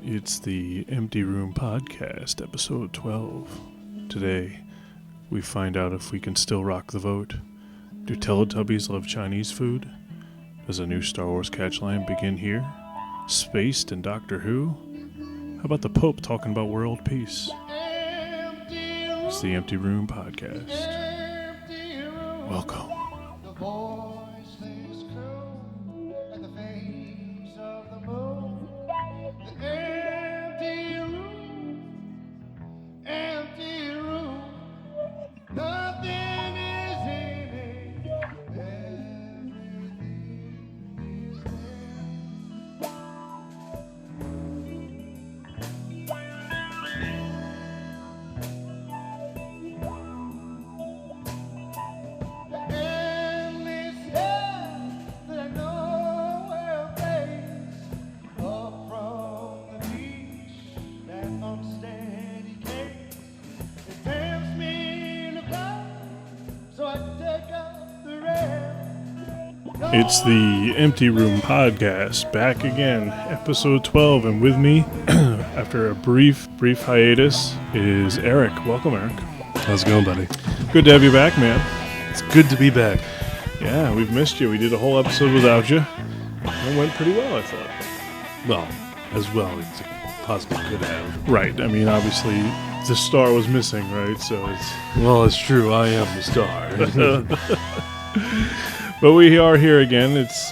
It's the Empty Room Podcast, episode 12. Today, we find out if we can still rock the vote. Do teletubbies love Chinese food? Does a new Star Wars catchline begin here? Spaced and Doctor Who? How about the Pope talking about world peace? It's the Empty Room Podcast. Welcome. It's the Empty Room Podcast, back again, episode 12, and with me, after a brief hiatus, is Eric. Welcome, Eric. How's it going, buddy? Good to have you back, man. It's good to be back. Yeah, we've missed you. We did a whole episode without you. It went pretty well, I thought. Well, as well as it possibly could have. Right, I mean, obviously, the star was missing, right? So it's... Well, it's true, I am the star. But we are here again. It's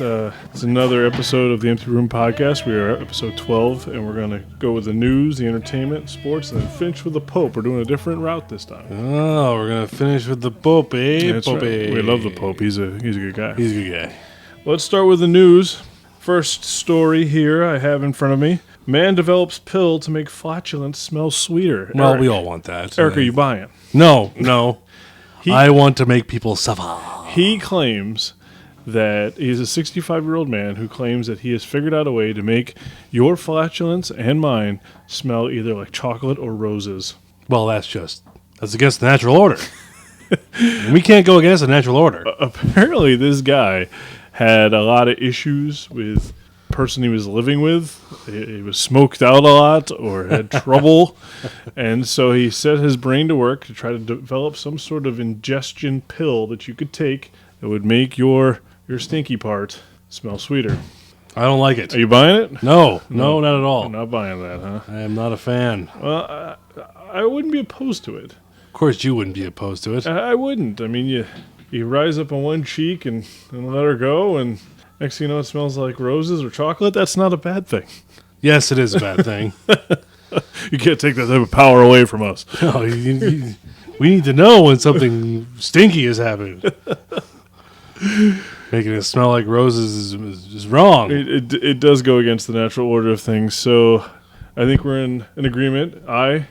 another episode of the Empty Room Podcast. We are at episode 12, and we're going to go with the news, the entertainment, sports, and then finish with the Pope. We're doing a different route this time. Oh, we're going to finish with the Pope, eh? That's Pope. Right. We love the Pope. He's a good guy. He's a good guy. Let's start with the news. First story here I have in front of me. Man develops pill to make flatulence smell sweeter. Well, Eric, we all want that. Eric, are you buying? No. I want to make people suffer. He claims that he's a 65-year-old man who claims that he has figured out a way to make your flatulence and mine smell either like chocolate or roses. Well, that's against the natural order. And we can't go against the natural order. Apparently, this guy had a lot of issues with the person he was living with. He was smoked out a lot or had trouble. And so he set his brain to work to try to develop some sort of ingestion pill that you could take that would make your stinky part smell sweeter. I don't like it. Are you buying it? No, not at all. I'm not buying that, huh? I am not a fan. Well, I wouldn't be opposed to it. Of course, you wouldn't be opposed to it. I wouldn't. I mean, you rise up on one cheek and let her go, and next thing you know, it smells like roses or chocolate. That's not a bad thing. Yes, it is a bad thing. You can't take that type of power away from us. No, we need to know when something stinky is happening. Making it smell like roses is wrong. It does go against the natural order of things. So I think we're in an agreement. I.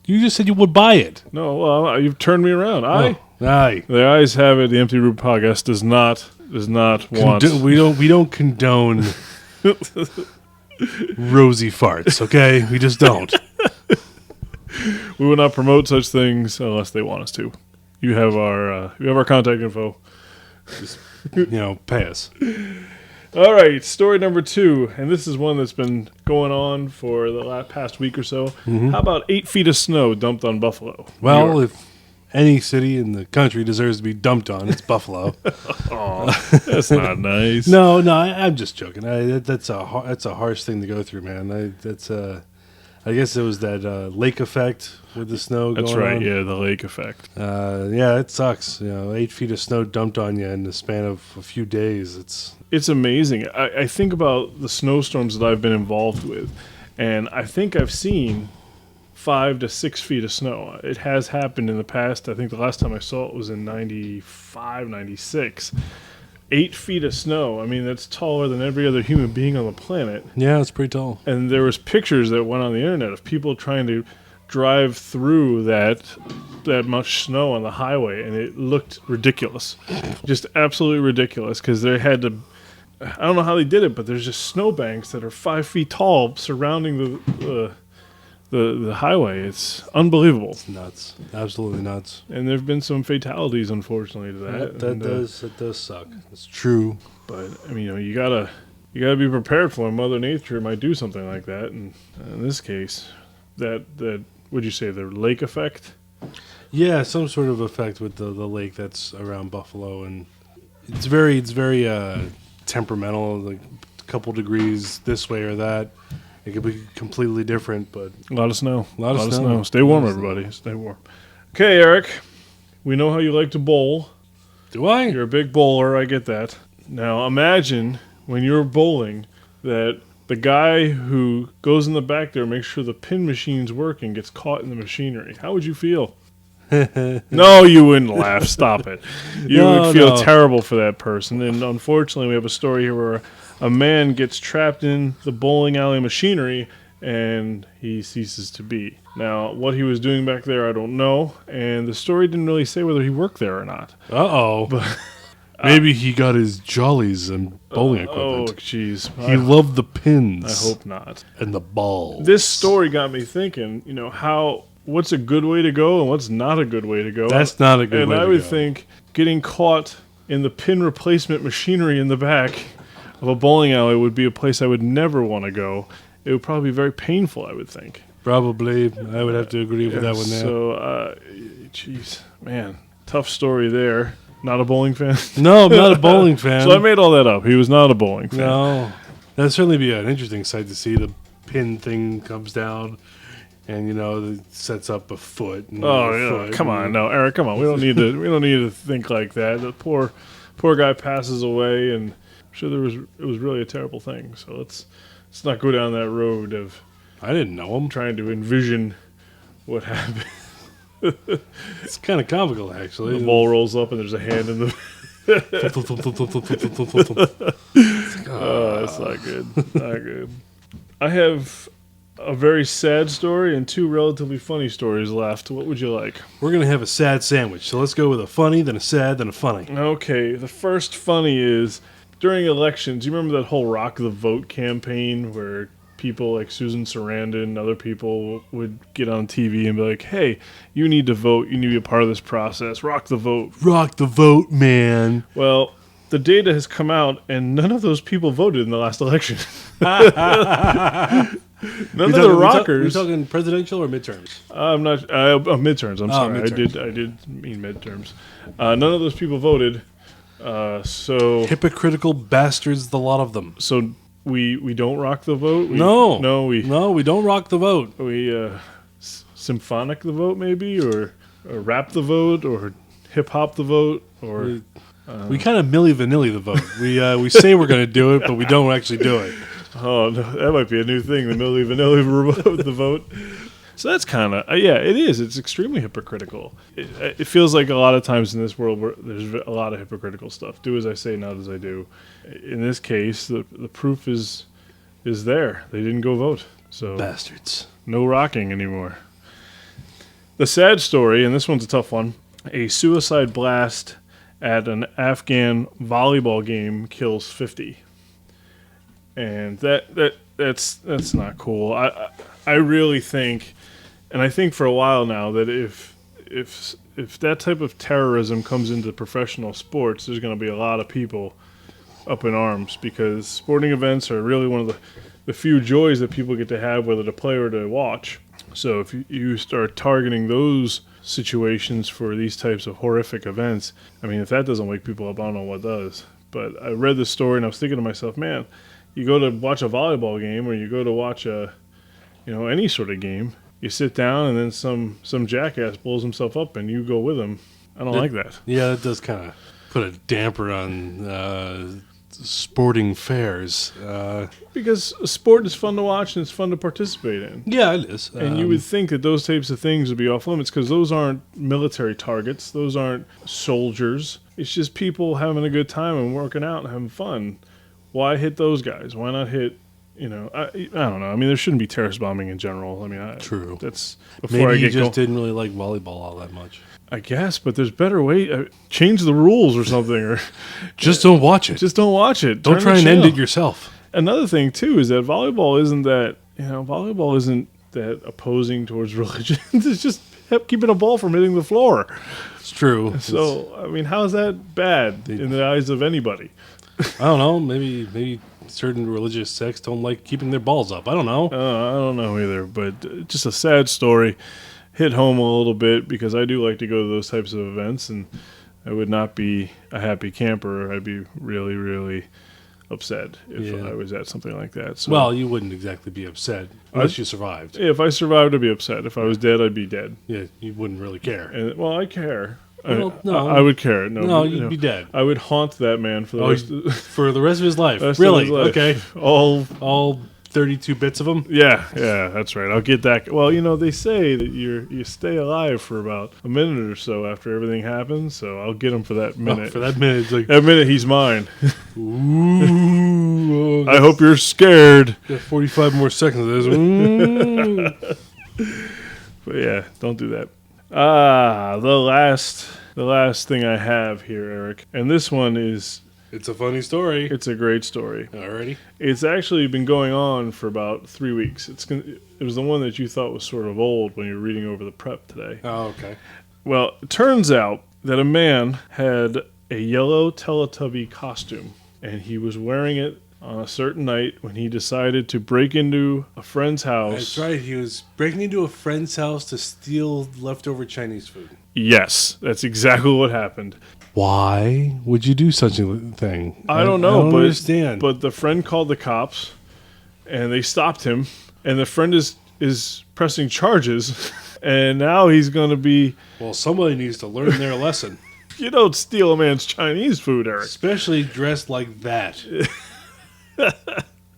You just said you would buy it. No, well, you've turned me around. Aye. The ayes have it. The Empty Room Podcast does not want. We don't condone rosy farts. Okay, we just don't. We will not promote such things unless they want us to. You have our contact info. Just, pay us. All right, story number 2, and this is one that's been going on for the past week or so. Mm-hmm. How about 8 feet of snow dumped on Buffalo? Well, if any city in the country deserves to be dumped on, it's Buffalo. Oh, that's not nice. No, I'm just joking. That's a harsh thing to go through, man. I guess it was that lake effect with the snow going on. That's right, yeah, the lake effect. Yeah, it sucks. 8 feet of snow dumped on you in the span of a few days. It's amazing. I think about the snowstorms that I've been involved with, and I think I've seen 5 to 6 feet of snow. It has happened in the past. I think the last time I saw it was in 95, 96. 8 feet of snow. I mean, that's taller than every other human being on the planet. Yeah, it's pretty tall. And there was pictures that went on the internet of people trying to drive through that much snow on the highway, and it looked ridiculous. Just absolutely ridiculous, because they had to... I don't know how they did it, but there's just snowbanks that are 5 feet tall surrounding the highway. It's unbelievable. It's nuts. Absolutely nuts. And there have been some fatalities, unfortunately, to that. That does suck. It's true. But I mean, you gotta be prepared for when Mother Nature might do something like that. And in this case, that would you say the lake effect? Yeah, some sort of effect with the lake that's around Buffalo, and it's very temperamental. Like a couple degrees this way or that, it could be completely different. But A lot of snow. A lot of snow. Stay warm, everybody. Stay warm. Okay, Eric. We know how you like to bowl. do I? You're a big bowler. I get that. Now imagine when you're bowling that the guy who goes in the back there, makes sure the pin machine's working, gets caught in the machinery. How would you feel? No, you wouldn't laugh. Stop it. You would feel terrible for that person. And unfortunately, we have a story here where a man gets trapped in the bowling alley machinery and he ceases to be. Now, what he was doing back there, I don't know. And the story didn't really say whether he worked there or not. But maybe he got his jollies and bowling equipment. Oh, jeez. He loved the pins. I hope not. And the balls. This story got me thinking, what's a good way to go and what's not a good way to go. That's not a good way to go. And I would think getting caught in the pin replacement machinery in the back of a bowling alley would be a place I would never want to go. It would probably be very painful, I would think. Probably. I would have to agree with that one there. So, jeez, man, tough story there. Not a bowling fan? No, I'm not a bowling fan. So I made all that up. He was not a bowling fan. No. That'd certainly be an interesting sight to see. The pin thing comes down and, it sets up a foot. And Come on. No, Eric, come on. We don't need to think like that. The poor guy passes away, and I'm sure it was really a terrible thing. So let's not go down that road of I didn't know him. Trying to envision what happened. It's kind of comical, actually. The ball rolls up and there's a hand in the... That's not good. Not good. I have a very sad story and two relatively funny stories left. What would you like? We're going to have a sad sandwich. So let's go with a funny, then a sad, then a funny. Okay. The first funny is during elections, you remember that whole Rock the Vote campaign where people like Susan Sarandon and other people would get on TV and be like, hey, you need to vote. You need to be a part of this process. Rock the vote. Rock the vote, man. Well, the data has come out, and none of those people voted in the last election. None of the rockers. Are we talking presidential or midterms? I'm not. Midterms. I'm sorry. Midterms. I did mean midterms. None of those people voted. So hypocritical bastards, the lot of them. So we don't rock the vote. We don't rock the vote. We symphonic the vote maybe, or rap the vote, or hip hop the vote, or. We kind of Milli Vanilli the vote. We say we're going to do it, but we don't actually do it. Oh, no, that might be a new thing, the Milli Vanilli the vote. So that's kind of, it is. It's extremely hypocritical. It feels like a lot of times in this world where there's a lot of hypocritical stuff. Do as I say, not as I do. In this case, the proof is there. They didn't go vote. So bastards. No rocking anymore. The sad story, and this one's a tough one, a suicide blast at an Afghan volleyball game kills 50, and that's not cool. I really think, and I think for a while now, that if that type of terrorism comes into professional sports, there's going to be a lot of people up in arms, because sporting events are really one of the few joys that people get to have, whether to play or to watch. So if you start targeting those situations for these types of horrific events, I mean, if that doesn't wake people up, I don't know what does. But I read this story and I was thinking to myself, man, you go to watch a volleyball game, or you go to watch any sort of game, you sit down and then some jackass blows himself up and you go with him. I don't like that. Yeah, that does kind of put a damper on sporting fairs. Because a sport is fun to watch and it's fun to participate in. Yeah, it is. And you would think that those types of things would be off limits, because those aren't military targets. Those aren't soldiers. It's just people having a good time and working out and having fun. Why hit those guys? Why not hit, I don't know. I mean, there shouldn't be terrorist bombing in general. I mean, true. That's before maybe I get didn't really like volleyball all that much. I guess, but there's better way. Change the rules or something, or just don't watch it. Just don't watch it. Don't try and end it yourself. Another thing too is that volleyball isn't that opposing towards religion is just keeping a ball from hitting the floor. It's true. So, I mean, how is that bad in the eyes of anybody? I don't know. Maybe certain religious sects don't like keeping their balls up. I don't know. I don't know either, but just a sad story. Hit home a little bit because I do like to go to those types of events, and I would not be a happy camper. I'd be really, really upset if I was at something like that. So, well, you wouldn't exactly be upset unless you survived. if I survived, I'd be upset. If I was dead, I'd be dead. Yeah, you wouldn't really care. And, well, I care. Well, no. I would care. No, you'd be dead. I would haunt that man for the rest of his life. rest Really? of his life. Okay. All 32 bits of them? Yeah, that's right. I'll get that. Well, they say that you stay alive for about a minute or so after everything happens, so I'll get him for that minute. For that minute, it's like... That minute, he's mine. Ooh. I hope you're scared. Got 45 more seconds of this. Ooh. But yeah, don't do that. The last thing I have here, Eric, and this one is... It's a funny story. It's a great story. Alrighty. It's actually been going on for about 3 weeks. It was the one that you thought was sort of old when you were reading over the prep today. Oh, okay. Well, it turns out that a man had a yellow Teletubby costume, and he was wearing it on a certain night when he decided to break into a friend's house. That's right. He was breaking into a friend's house to steal leftover Chinese food. Yes, that's exactly what happened. Why would you do such a thing? I don't know, I don't understand. But the friend called the cops, and they stopped him, and the friend is pressing charges, and now he's going to be... Well, somebody needs to learn their lesson. You don't steal a man's Chinese food, Eric. Especially dressed like that.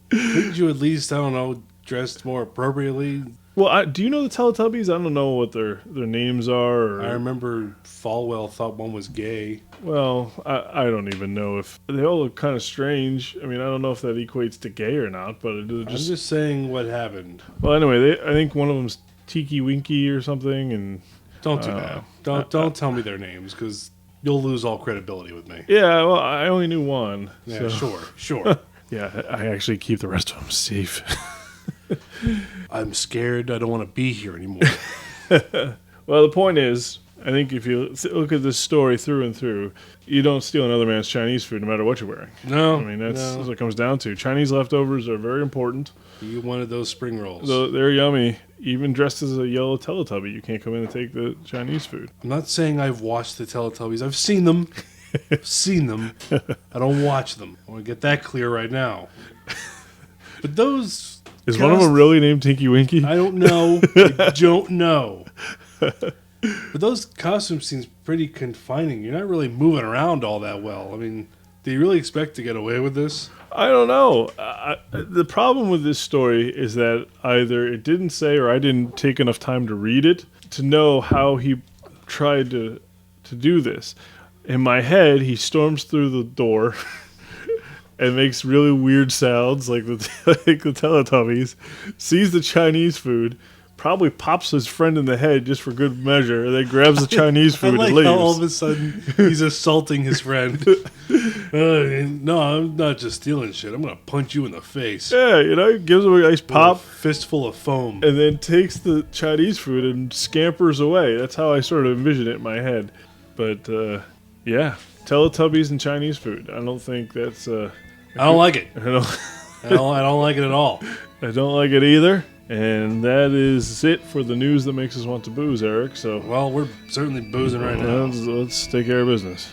Couldn't you at least, I don't know, dressed more appropriately? Well, do you know the Teletubbies? I don't know what their names are. I remember Falwell thought one was gay. Well, I don't even know if... They all look kind of strange. I mean, I don't know if that equates to gay or not, but it just... I'm just saying what happened. Well, anyway, I think one of them's Tiki Winky or something, and... Don't do that. Don't tell me their names, because you'll lose all credibility with me. Yeah, well, I only knew one. Yeah, so. sure. Yeah, I actually keep the rest of them safe. I'm scared. I don't want to be here anymore. Well, the point is, I think if you look at this story through and through, you don't steal another man's Chinese food no matter what you're wearing. No. I mean, that's what it comes down to. Chinese leftovers are very important. You wanted those spring rolls. They're yummy. Even dressed as a yellow Teletubby, you can't come in and take the Chinese food. I'm not saying I've watched the Teletubbies. I've seen them. I don't watch them. I want to get that clear right now. But those... Is one of them really named Tinky Winky? I don't know. I don't know. But those costumes seem pretty confining. You're not really moving around all that well. I mean, do you really expect to get away with this? I don't know. The problem with this story is that either it didn't say or I didn't take enough time to read it to know how he tried to do this. In my head, he storms through the door and makes really weird sounds like the Teletubbies, sees the Chinese food, probably pops his friend in the head just for good measure, and then grabs the Chinese food and leaves. How all of a sudden he's assaulting his friend. No, I'm not just stealing shit. I'm going to punch you in the face. Yeah, gives him a nice pop. A fistful of foam. And then takes the Chinese food and scampers away. That's how I sort of envision it in my head. But, yeah, Teletubbies and Chinese food. I don't think that's... I don't like it. I don't like it at all. I don't like it either. And that is it for the news that makes us want to booze, Eric. So, well, we're certainly boozing right now. Let's take care of business.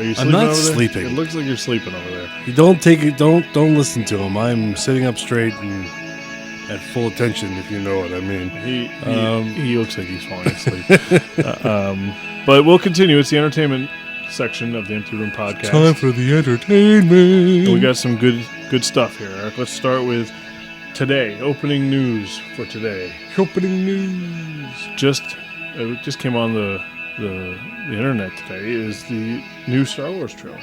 you I'm sleeping not over there? sleeping. It looks like you're sleeping over there. You don't take it. Don't listen to him. I'm sitting up straight and at full attention, if you know what I mean. He looks like he's falling asleep. But we'll continue. It's the entertainment section of the Empty Room podcast. Time for the entertainment. And we got some good stuff here, Eric. Let's start with today. Opening news for today. Opening news. It just came on the internet today. Is the new Star Wars trailer.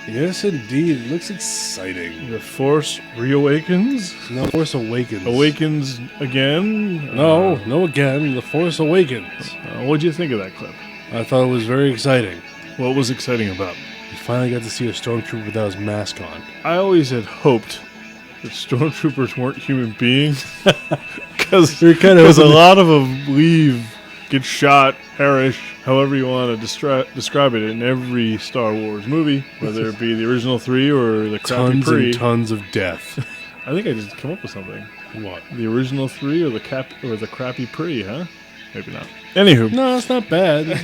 Yes, indeed. It looks exciting. The Force reawakens. No, Force Awakens. Awakens again. No again. The Force Awakens. What'd you think of that clip? I thought it was very exciting. What was exciting about it? You finally got to see a stormtrooper without his mask on. I always had hoped that stormtroopers weren't human beings because a lot of them get shot, perish, however you want to describe it in every Star Wars movie, whether it be the original 3 or the crappy pre. And tons of death. I think I just come up with something. What? The original 3 or the crappy pre, huh? Maybe not. Anywho, no, it's not bad.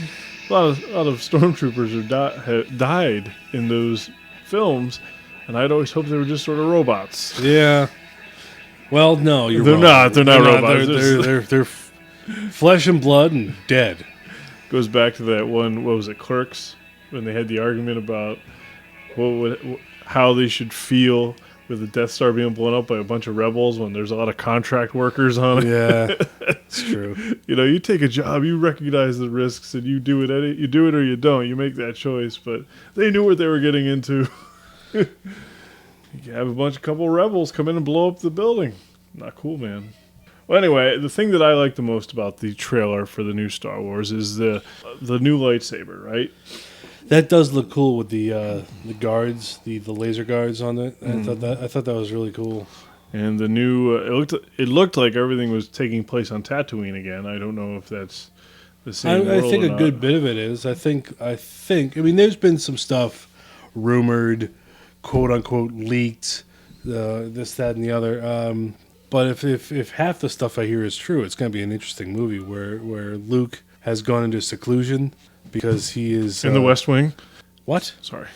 a lot of stormtroopers have died in those films, and I'd always hoped they were just sort of robots. Yeah. Well, no, they're wrong. not. They're not robots. They're flesh and blood and dead. Goes back to that one. What was it, Clerks? When they had the argument about how they should feel with the Death Star being blown up by a bunch of rebels when there's a lot of contract workers on it. Yeah, it's true. You take a job, you recognize the risks, and you do it. You do it or you don't. You make that choice. But they knew what they were getting into. You have a couple rebels come in and blow up the building. Not cool, man. Well, anyway, the thing that I like the most about the trailer for the new Star Wars is the new lightsaber, right? That does look cool with the guards, the laser guards on it. I thought that was really cool. And the new it looked like everything was taking place on Tatooine again. I don't know if that's the same. I think a good bit of it is. I think. I mean, there's been some stuff rumored, quote unquote, leaked, this, that, and the other. But if half the stuff I hear is true, it's going to be an interesting movie where Luke has gone into seclusion because he is in the West Wing. What? Sorry,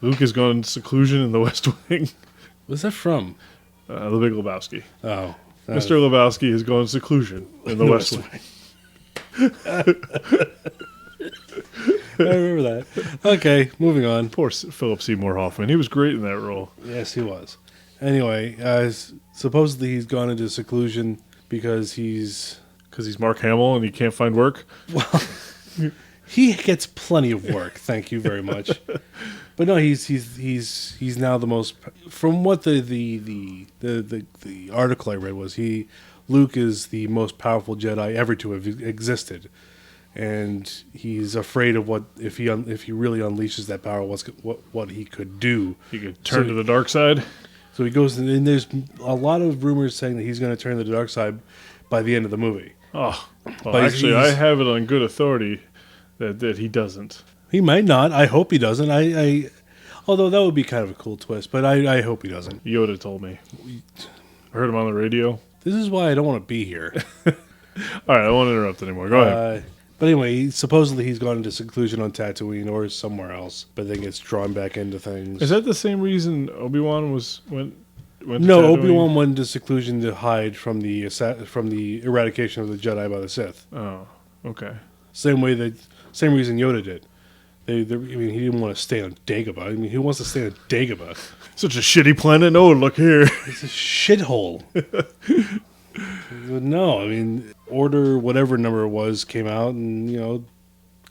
Luke has gone into seclusion in the West Wing. What's that from? The Big Lebowski. Oh, Mr. Lebowski has gone into seclusion in the West Wing. I remember that. Okay, moving on. Poor Philip Seymour Hoffman. He was great in that role. Yes, he was. Anyway, supposedly he's gone into seclusion because he's Mark Hamill and he can't find work. Well, he gets plenty of work. Thank you very much. But no, he's now the most. From what the article I read was, Luke is the most powerful Jedi ever to have existed, and he's afraid of what if he really unleashes that power, what he could do. He could turn to the dark side. So he goes, and there's a lot of rumors saying that he's going to turn to the dark side by the end of the movie. Oh, well, actually, I have it on good authority that he doesn't. He might not. I hope he doesn't. Although that would be kind of a cool twist, but I hope he doesn't. Yoda told me. I heard him on the radio. This is why I don't want to be here. All right, I won't interrupt anymore. Go ahead. But anyway, supposedly he's gone into seclusion on Tatooine or somewhere else, but then gets drawn back into things. Is that the same reason Obi-Wan went to No, Tatooine? Obi-Wan went into seclusion to hide from the eradication of the Jedi by the Sith. Oh, okay. Same reason Yoda did. He didn't want to stay on Dagobah. I mean, who wants to stay on Dagobah? Such a shitty planet. Oh, look here. It's a shithole. No, I mean, Order whatever number it was came out, and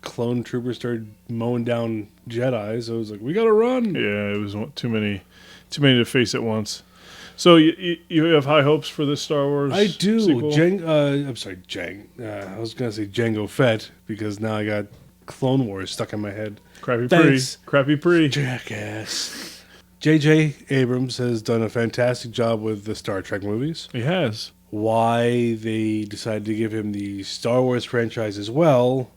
clone troopers started mowing down Jedi. So it was like, we gotta run. Yeah, it was too many to face at once. So you have high hopes for this Star Wars? I do. Sequel? I'm sorry, I was gonna say Jango Fett because now I got Clone Wars stuck in my head. Crappy pre. Jackass. J.J. Abrams has done a fantastic job with the Star Trek movies. He has. Why they decided to give him the Star Wars franchise as well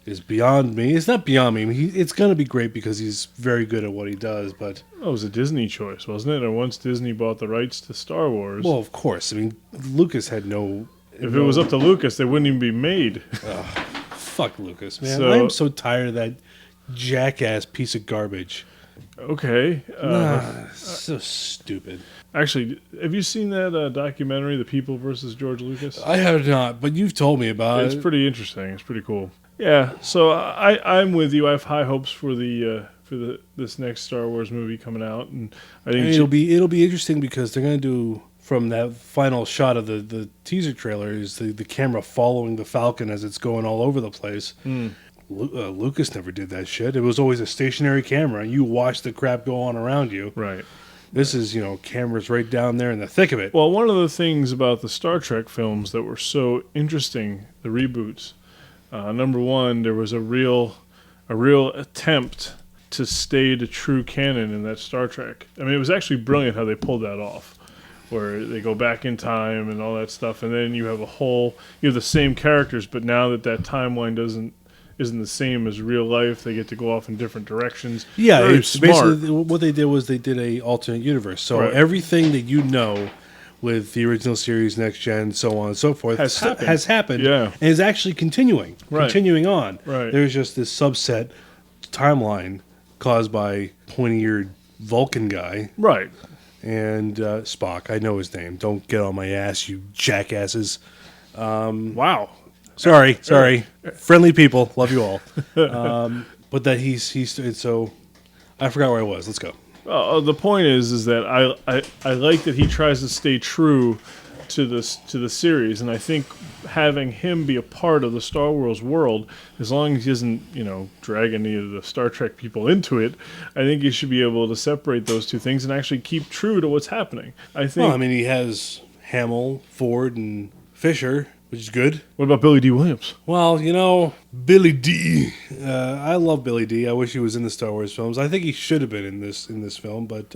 is beyond me. It's not beyond me. I mean, it's going to be great because he's very good at what he does, but... It was a Disney choice, wasn't it? And once Disney bought the rights to Star Wars... Well, of course. I mean, Lucas had no... If it was up to Lucas, they wouldn't even be made. Fuck Lucas, man. I'm so tired of that jackass piece of garbage. Okay. So stupid. Actually, have you seen that documentary, The People versus George Lucas? I have not, but you've told me about It's it. pretty interesting. It's pretty cool. Yeah. So I'm with you. I have high hopes for this next Star Wars movie coming out, and I think It'll be interesting because they're going to do, from that final shot of the teaser trailer, is the camera following the Falcon as it's going all over the place. Lucas never did that shit. It was always a stationary camera, and you watch the crap go on around you. Right. This is, cameras right down there in the thick of it. Well, one of the things about the Star Trek films that were so interesting, the reboots, number one, there was a real attempt to stay to true canon in that Star Trek. I mean, it was actually brilliant how they pulled that off, where they go back in time and all that stuff, and then you have the same characters, but now that timeline isn't the same as real life, they get to go off in different directions. Yeah, very it's smart. basically what they did was they did a alternate universe. So Right. everything that you know with the original series, Next Gen, so on and so forth, has happened Yeah. and is actually continuing on. Right. There's just this subset timeline caused by pointy-eared Vulcan guy Right. and Spock. I know his name. Don't get on my ass, you jackasses. Wow. Sorry. Friendly people, love you all. But that he's so. I forgot where I was. Let's go. The point is that I like that he tries to stay true to the series, and I think having him be a part of the Star Wars world, as long as he doesn't drag any of the Star Trek people into it, I think he should be able to separate those two things and actually keep true to what's happening. I think. Well, I mean, he has Hamill, Ford, and Fisher, which is good. What about Billy D. Williams? Well, Billy D. I love Billy D. I wish he was in the Star Wars films. I think he should have been in this film, but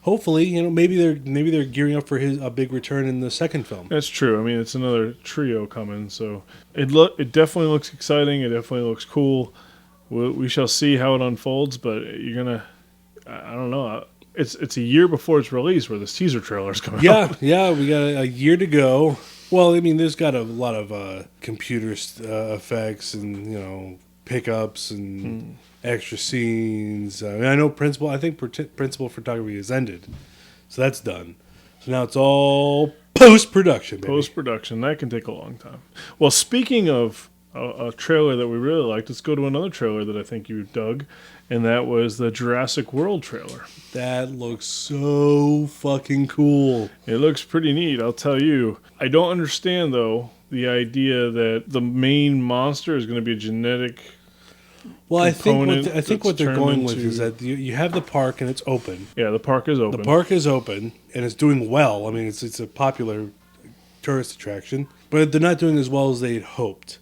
hopefully, maybe they're gearing up for a big return in the second film. That's true. I mean, it's another trio coming, so it definitely looks exciting. It definitely looks cool. We shall see how it unfolds, but I don't know. It's a year before it's released where this teaser trailer is coming out. Yeah, we got a year to go. Well, I mean, there's got a lot of computer effects and pickups and extra scenes. I know I think principal photography has ended, so that's done. So now it's all post-production. Post-production, that can take a long time. Well, speaking of a trailer that we really liked, let's go to another trailer that I think you dug, and that was the Jurassic World trailer. That looks so fucking cool. It looks pretty neat, I'll tell you. I don't understand, though, the idea that the main monster is going to be a genetic Well, I think what they're turned going with into- is that you have the park and it's open. Yeah, the park is open. The park is open and it's doing well. I mean, it's a popular tourist attraction, but they're not doing as well as they'd hoped.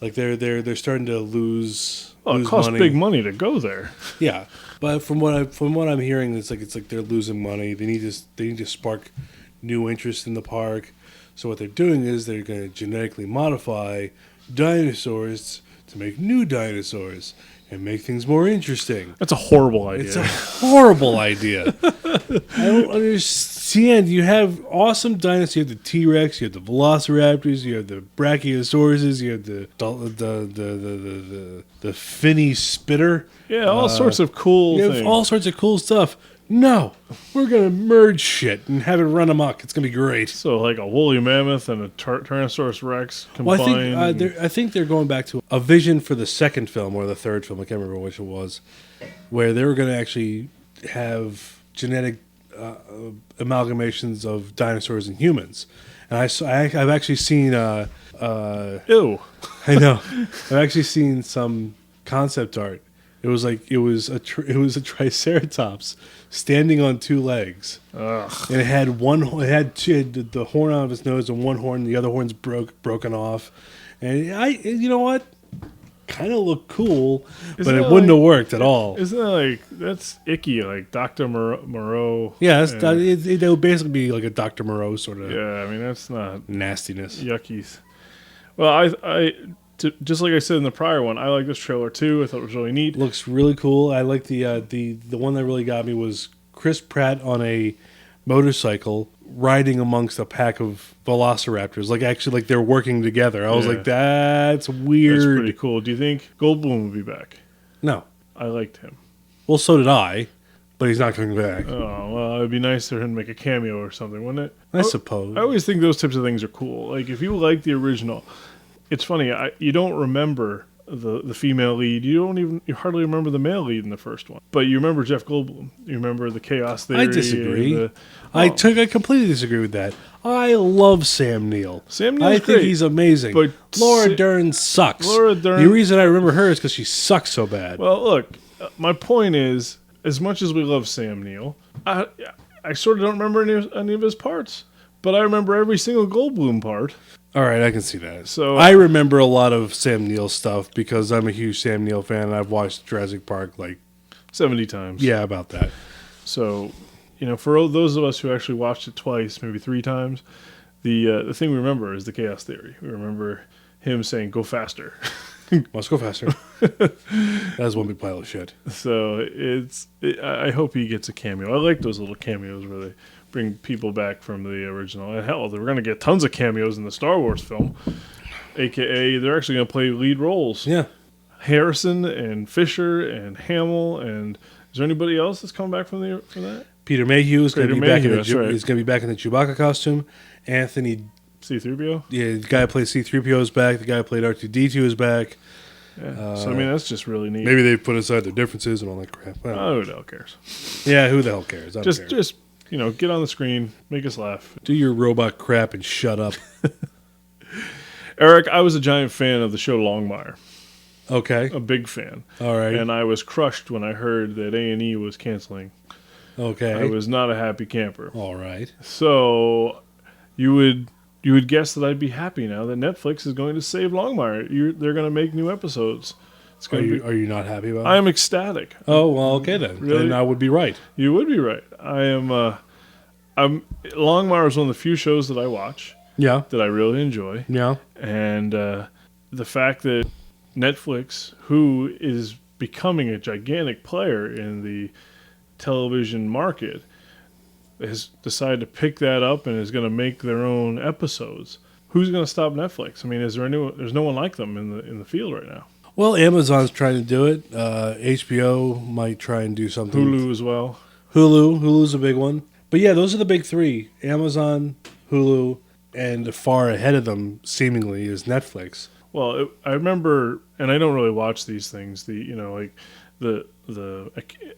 Like they're starting to lose. Well, it lose costs money. big money to go there. Yeah, but from what I'm hearing, it's like they're losing money. They need to spark new interest in the park. So what they're doing is they're going to genetically modify dinosaurs to make new dinosaurs and make things more interesting. That's a horrible idea. It's a horrible idea. I don't understand. You have awesome dinosaurs. You have the T-Rex. You have the Velociraptors. You have the Brachiosauruses. You have the finny spitter. Yeah, all sorts of cool You things. have all sorts of cool stuff. No, we're gonna merge shit and have it run amok. It's gonna be great. So like a woolly mammoth and a Tyrannosaurus Rex Well, combined. I think they're going back to a vision for the second film or the third film. I can't remember which it was, where they were going to actually have genetic amalgamations of dinosaurs and humans. And I've actually seen. Ew. I know. I've actually seen some concept art. It was a triceratops standing on two legs, Ugh. and it had the horn out of its nose and one horn, the other horn's broken off, and you know what, kind of looked cool, but it wouldn't have worked at all. Isn't that that's icky? Like Dr. Moreau. Yeah, it would basically be like a Dr. Moreau sort of Yeah, I mean that's not nastiness. yuckies. Well, just like I said in the prior one, I like this trailer too. I thought it was really neat. Looks really cool. I like the one that really got me was Chris Pratt on a motorcycle riding amongst a pack of velociraptors. Like they're working together. I was Yeah. like, that's weird. That's pretty cool. Do you think Goldblum will be back? No. I liked him. Well, so did I, but he's not coming back. Oh, well, it'd be nice for him to make a cameo or something, wouldn't it? I suppose. I always think those types of things are cool. Like, if you like the original, it's funny, you don't remember the female lead. You hardly remember the male lead in the first one. But you remember Jeff Goldblum. You remember the Chaos Theory. I disagree. I completely disagree with that. I love Sam Neill. Sam Neill's I think great, he's amazing. but Laura Dern sucks. Laura Dern. The reason I remember her is because she sucks so bad. Well, look, my point is, as much as we love Sam Neill, I sort of don't remember any of his parts. But I remember every single Goldblum part. All right, I can see that. So I remember a lot of Sam Neill stuff because I'm a huge Sam Neill fan, and I've watched Jurassic Park 70 times. Yeah, about that. So, for those of us who actually watched it twice, maybe 3 times, the thing we remember is the Chaos Theory. We remember him saying, "Go faster." Must go faster. That's one big pile of shit. So I hope he gets a cameo. I like those little cameos where they bring people back from the original. And hell, they're going to get tons of cameos in the Star Wars film. AKA, they're actually going to play lead roles. Yeah. Harrison and Fisher and Hamill, and is there anybody else that's coming back from that? Peter Mayhew is going to be back in right. He's going to be back in the Chewbacca costume. Anthony C-3PO? Yeah, the guy who played C-3PO is back. The guy who played R2-D2 is back. Yeah. So, that's just really neat. Maybe they put aside their differences and all that crap. Oh, who the hell cares? Yeah, who the hell cares? I don't care. Just get on the screen, make us laugh. Do your robot crap and shut up. Eric, I was a giant fan of the show Longmire. Okay. A big fan. All right. And I was crushed when I heard that A&E was canceling. Okay. I was not a happy camper. All right. So you would guess that I'd be happy now that Netflix is going to save Longmire. They're going to make new episodes. Are you not happy about it? I am ecstatic. Oh, well, okay then. Really? Then I would be right. You would be right. Longmire is one of the few shows that I watch. Yeah. That I really enjoy. Yeah. And the fact that Netflix, who is becoming a gigantic player in the television market, has decided to pick that up and is going to make their own episodes. Who's going to stop Netflix? I mean, there's no one like them in the field right now. Well, Amazon's trying to do it. HBO might try and do something. Hulu as well. Hulu's a big one. But yeah, those are the big 3. Amazon, Hulu, and far ahead of them, seemingly, is Netflix. Well, I remember, and I don't really watch these things, the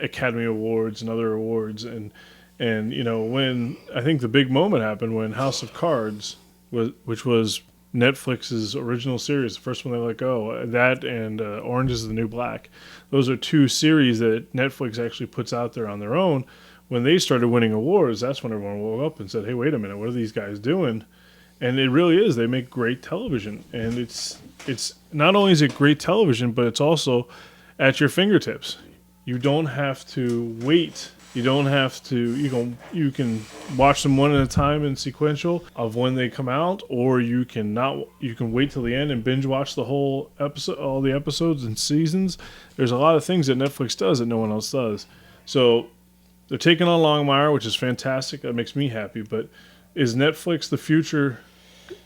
Academy Awards and other awards, and when I think the big moment happened when House of Cards, which was Netflix's original series, the first one they let go, that and Orange is the New Black. Those are 2 series that Netflix actually puts out there on their own. When they started winning awards, that's when everyone woke up and said, hey, wait a minute, what are these guys doing? And it really is. They make great television. And it's not only is it great television, but it's also at your fingertips. You don't have to wait. You don't have to. You can watch them one at a time in sequential of when they come out, or you can not. You can wait till the end and binge watch the whole episode, all the episodes and seasons. There's a lot of things that Netflix does that no one else does. So they're taking on Longmire, which is fantastic. That makes me happy. But is Netflix the future?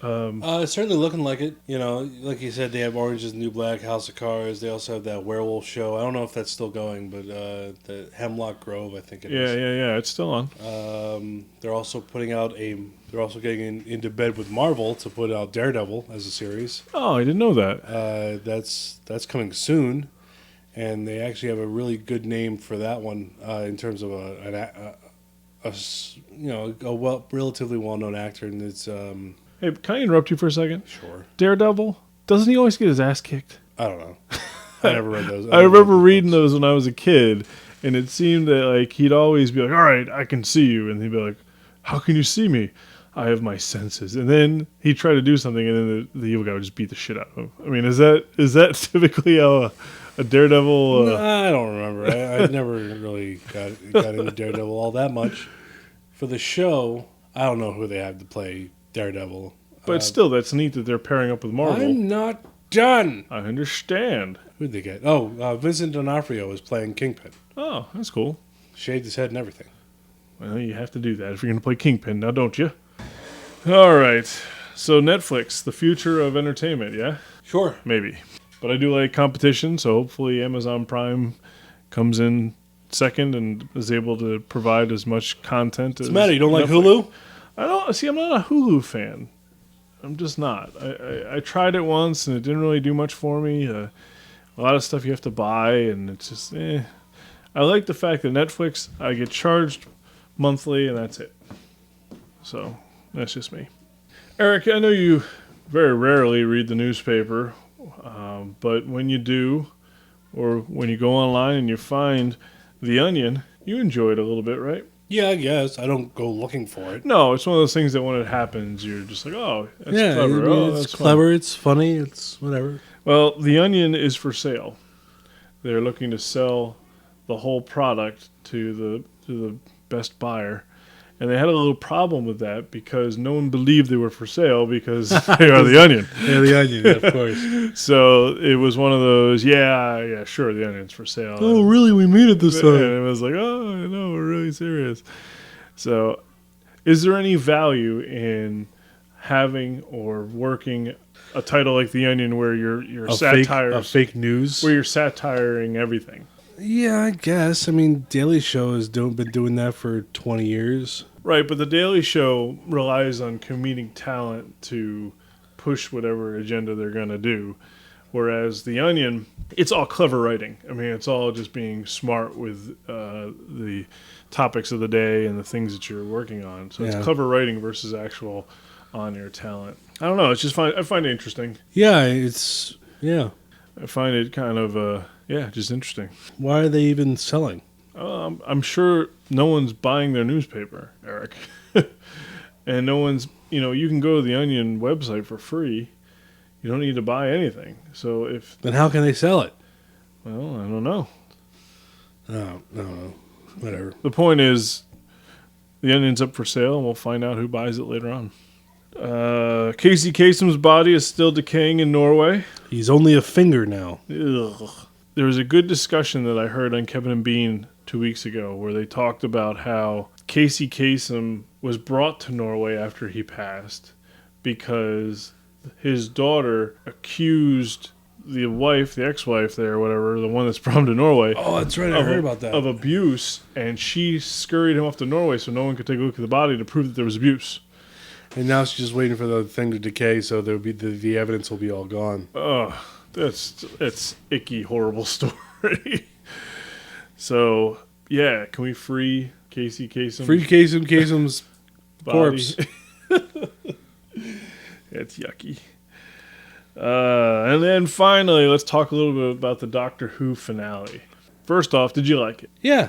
It's certainly looking like it. Like you said, they have Orange is the New Black, House of Cards. They also have that werewolf show. I don't know if that's still going, but the Hemlock Grove, I think it is. Yeah. It's still on. They're also putting out They're also getting into bed with Marvel to put out Daredevil as a series. Oh, I didn't know that. That's coming soon, and they actually have a really good name for that one in terms of a relatively well-known actor, and it's. Hey, can I interrupt you for a second? Sure. Daredevil, doesn't he always get his ass kicked? I don't know. I never read those. I remember reading those when I was a kid, and it seemed that he'd always be like, all right, I can see you. And he'd be like, how can you see me? I have my senses. And then he'd try to do something, and then the evil guy would just beat the shit out of him. I mean, is that typically how a Daredevil... No, I don't remember. I never really got into Daredevil all that much. For the show, I don't know who they have to play Daredevil. But still, that's neat that they're pairing up with Marvel. I'm not done. I understand. Who'd they get? Oh, Vincent D'Onofrio is playing Kingpin. Oh, that's cool. Shaved his head and everything. Well, you have to do that if you're going to play Kingpin, now don't you? All right. So Netflix, the future of entertainment, yeah? Sure. Maybe. But I do like competition, so hopefully Amazon Prime comes in second and is able to provide as much content as What's the matter? You don't like Netflix. Hulu? I don't see. I'm not a Hulu fan. I'm just not. I tried it once and it didn't really do much for me. A lot of stuff you have to buy, and it's just I like the fact that Netflix, I get charged monthly and that's it. So that's just me. Eric, I know you very rarely read the newspaper, but when you do, or when you go online and you find The Onion, you enjoy it a little bit, right? Yeah, I guess. I don't go looking for it. No, it's one of those things that when it happens, you're just like, oh, that's Yeah, clever. I mean, Oh, it's that's clever. fun. It's funny. It's whatever. Well, The Onion is for sale. They're looking to sell the whole product to the best buyer. And they had a little problem with that because no one believed they were for sale because they are The Onion. Yeah, The Onion, of course. So it was one of those, yeah, sure, The Onion's for sale. Oh, really? We mean it this And time. it was like, oh, no, we're really serious. So is there any value in having or working a title like The Onion where you're Fake news? where you're satiring everything? Yeah, I guess. I mean, Daily Show has been doing that for 20 years. Right, but The Daily Show relies on comedic talent to push whatever agenda they're going to do. Whereas The Onion, it's all clever writing. I mean, it's all just being smart with the topics of the day and the things that you're working on. So it's clever writing versus actual on-air talent. I don't know. It's just I find it interesting. Yeah, I find it kind of, just interesting. Why are they even selling? I'm sure no one's buying their newspaper, Eric. And no one's, you can go to the Onion website for free. You don't need to buy anything. So Then how can they sell it? Well, I don't know. No. Whatever. The point is, the Onion's up for sale, and we'll find out who buys it later on. Casey Kasem's body is still decaying in Norway. He's only a finger now. Ugh. There was a good discussion that I heard on Kevin and Bean 2 weeks ago where they talked about how Casey Kasem was brought to Norway after he passed because his daughter accused the ex-wife there, whatever, the one that's from to Norway. Oh, that's right. I heard about that. Of abuse, and she scurried him off to Norway so no one could take a look at the body to prove that there was abuse. And now she's just waiting for the thing to decay, so there'll be the evidence will be all gone. Oh, that's icky, horrible story. So, yeah, can we free Casey Kasem? Free Kasem's corpse. It's yucky. And then finally, let's talk a little bit about the Doctor Who finale. First off, did you like it? Yeah,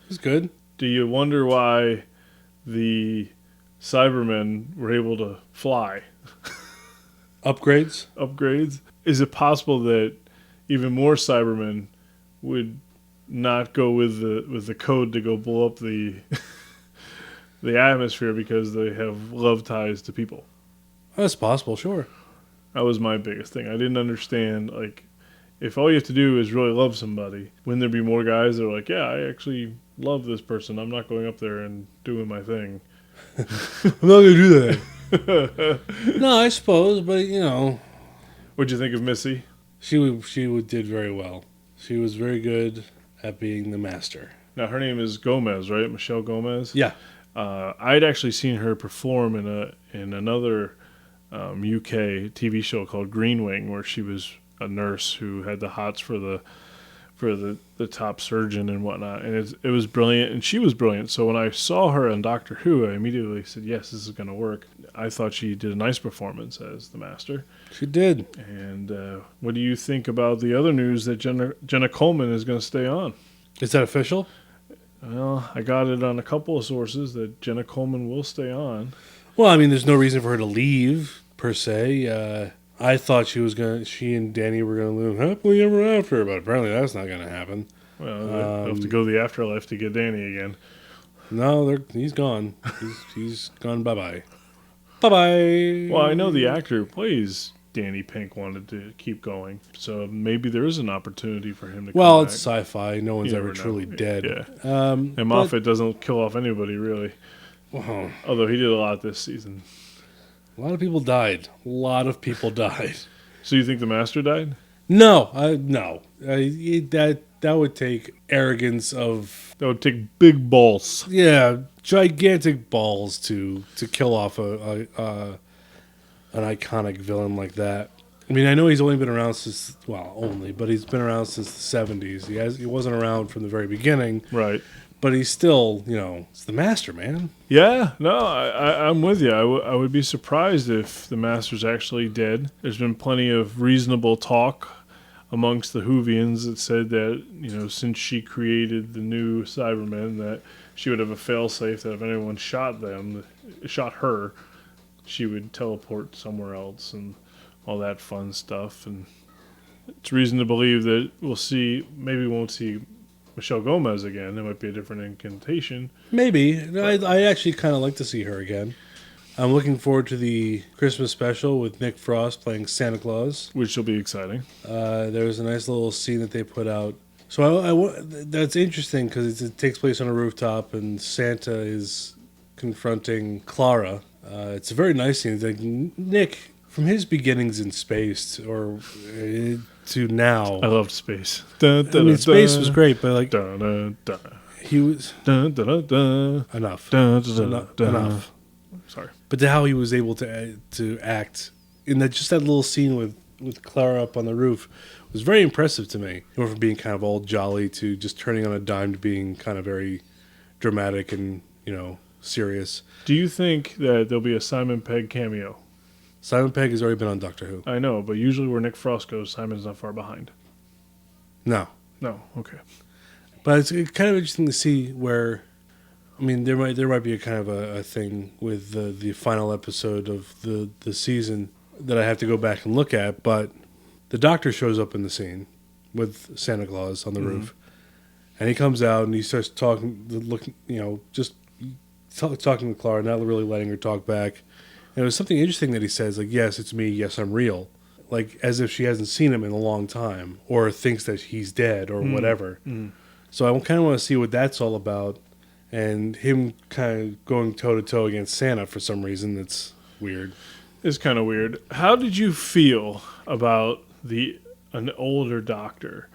it's good. Do you wonder why the Cybermen were able to fly? Upgrades? Is it possible that even more Cybermen would not go with the code to go blow up the the atmosphere because they have love ties to people? That's possible, sure. That was my biggest thing. I didn't understand, like, if all you have to do is really love somebody, wouldn't there be more guys that are like, yeah, I actually love this person. I'm not going up there and doing my thing. I'm not going to do that. No, I suppose, but, What'd you think of Missy? She did very well. She was very good at being the master. Now, her name is Gomez, right? Michelle Gomez? Yeah. I'd actually seen her perform in another UK TV show called Green Wing, where she was a nurse who had the hots for the top surgeon and whatnot, and it was brilliant, and she was brilliant. So when I saw her on Doctor Who, I immediately said, yes, this is going to work. I thought she did a nice performance as the Master. She did. And what do you think about the other news that Jenna Coleman is going to stay on? Is that official? Well, I got it on a couple of sources that Jenna Coleman will stay on. Well, I mean, there's no reason for her to leave, per se. I thought she and Danny were going to live happily ever after, but apparently that's not going to happen. Well, they'll have to go to the afterlife to get Danny again. No, he's gone. He's gone bye-bye. Bye-bye. Well, I know the actor who plays Danny Pink wanted to keep going, so maybe there is an opportunity for him to come back. It's sci-fi. No one's ever truly dead. Yeah. And Moffat doesn't kill off anybody, really. Well, although he did a lot this season. A lot of people died. So you think the Master died? No. That would take arrogance of That would take big balls. gigantic balls to kill off an iconic villain like that. I mean, I know he's only been around since but he's been around since the 70s. He wasn't around from the very beginning, Right. but he's still, it's the master, man. Yeah, no, I'm with you. I would be surprised if the Master's actually dead. There's been plenty of reasonable talk amongst the Whovians that said that, since she created the new Cybermen, that she would have a failsafe that if anyone shot her, she would teleport somewhere else and all that fun stuff. And it's reason to believe that maybe we won't see Michelle Gomez again. There might be a different incantation. Maybe. I actually kind of like to see her again. I'm looking forward to the Christmas special with Nick Frost playing Santa Claus. Which will be exciting. There was a nice little scene that they put out. So that's interesting because it takes place on a rooftop and Santa is confronting Clara. It's a very nice scene. It's like Nick, from his beginnings in space to now. I loved space. Space was great, but like he was enough. Enough. Sorry, but how he was able to act in that little scene with Clara up on the roof was very impressive to me. He went from being kind of all jolly to just turning on a dime to being kind of very dramatic and serious. Do you think that there'll be a Simon Pegg cameo? Simon Pegg has already been on Doctor Who. I know, but usually where Nick Frost goes, Simon's not far behind. No, okay. But it's kind of interesting to see where. I mean, there might be a kind of a thing with the final episode of the season that I have to go back and look at, but the Doctor shows up in the scene with Santa Claus on the roof, and he comes out and he starts talking to Clara, not really letting her talk back. And it was something interesting that he says, like, yes, it's me, yes, I'm real. Like, as if she hasn't seen him in a long time, or thinks that he's dead, or whatever. So I kind of want to see what that's all about. And him kind of going toe-to-toe against Santa for some reason. That's weird. It's kind of weird. How did you feel about an older Doctor?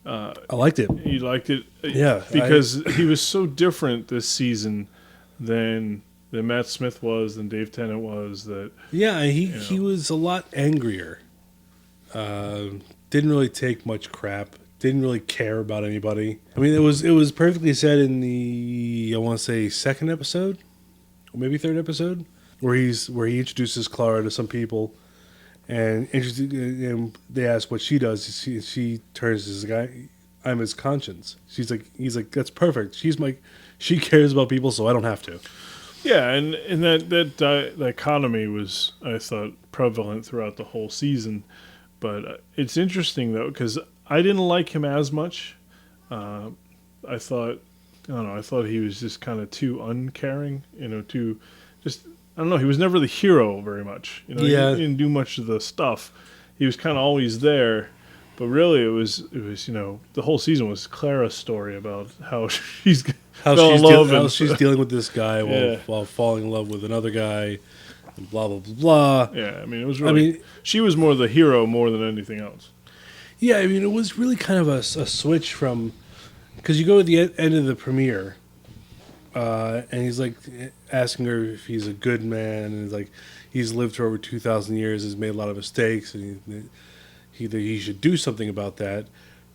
I liked it. You liked it? Yeah. Because he was so different this season than Matt Smith was, than Dave Tennant was. He was a lot angrier. Didn't really take much crap. Didn't really care about anybody. I mean, it was perfectly said in the, I want to say, second episode, or maybe third episode, where he introduces Clara to some people, and they ask what she does. She turns to this guy, I'm his conscience. He's like, that's perfect. She cares about people, so I don't have to. Yeah, and that dichotomy was, I thought, prevalent throughout the whole season. But it's interesting though, because I didn't like him as much. I thought he was just kind of too uncaring, too just, I don't know, he was never the hero very much. He didn't do much of the stuff. He was kind of always there, but really it was the whole season was Clara's story about how she's dealing with this guy while falling in love with another guy. And blah blah blah. Yeah, I mean, it was really. She was more the hero more than anything else. Yeah, I mean, it was really kind of a switch from, because you go to the end of the premiere, and he's like asking her if he's a good man, and he's like, he's lived for over 2,000 years, has made a lot of mistakes, and he should do something about that.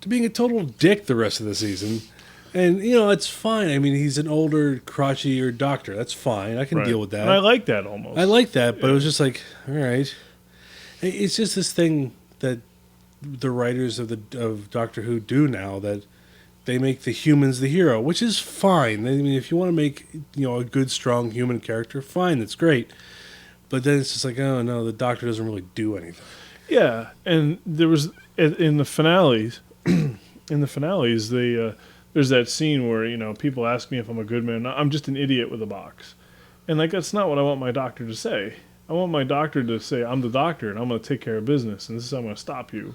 To being a total dick the rest of the season. And, it's fine. I mean, he's an older, crotchier Doctor. That's fine. I can deal with that. And I like that almost. I like that, but it was just like, all right. It's just this thing that the writers of Doctor Who do now, that they make the humans the hero, which is fine. I mean, if you want to make, a good, strong human character, fine. That's great. But then it's just like, oh, no, the Doctor doesn't really do anything. Yeah, and there was, in the finales, there's that scene where, people ask me if I'm a good man. I'm just an idiot with a box. And, that's not what I want my doctor to say. I want my doctor to say, I'm the doctor, and I'm going to take care of business, and this is how I'm going to stop you.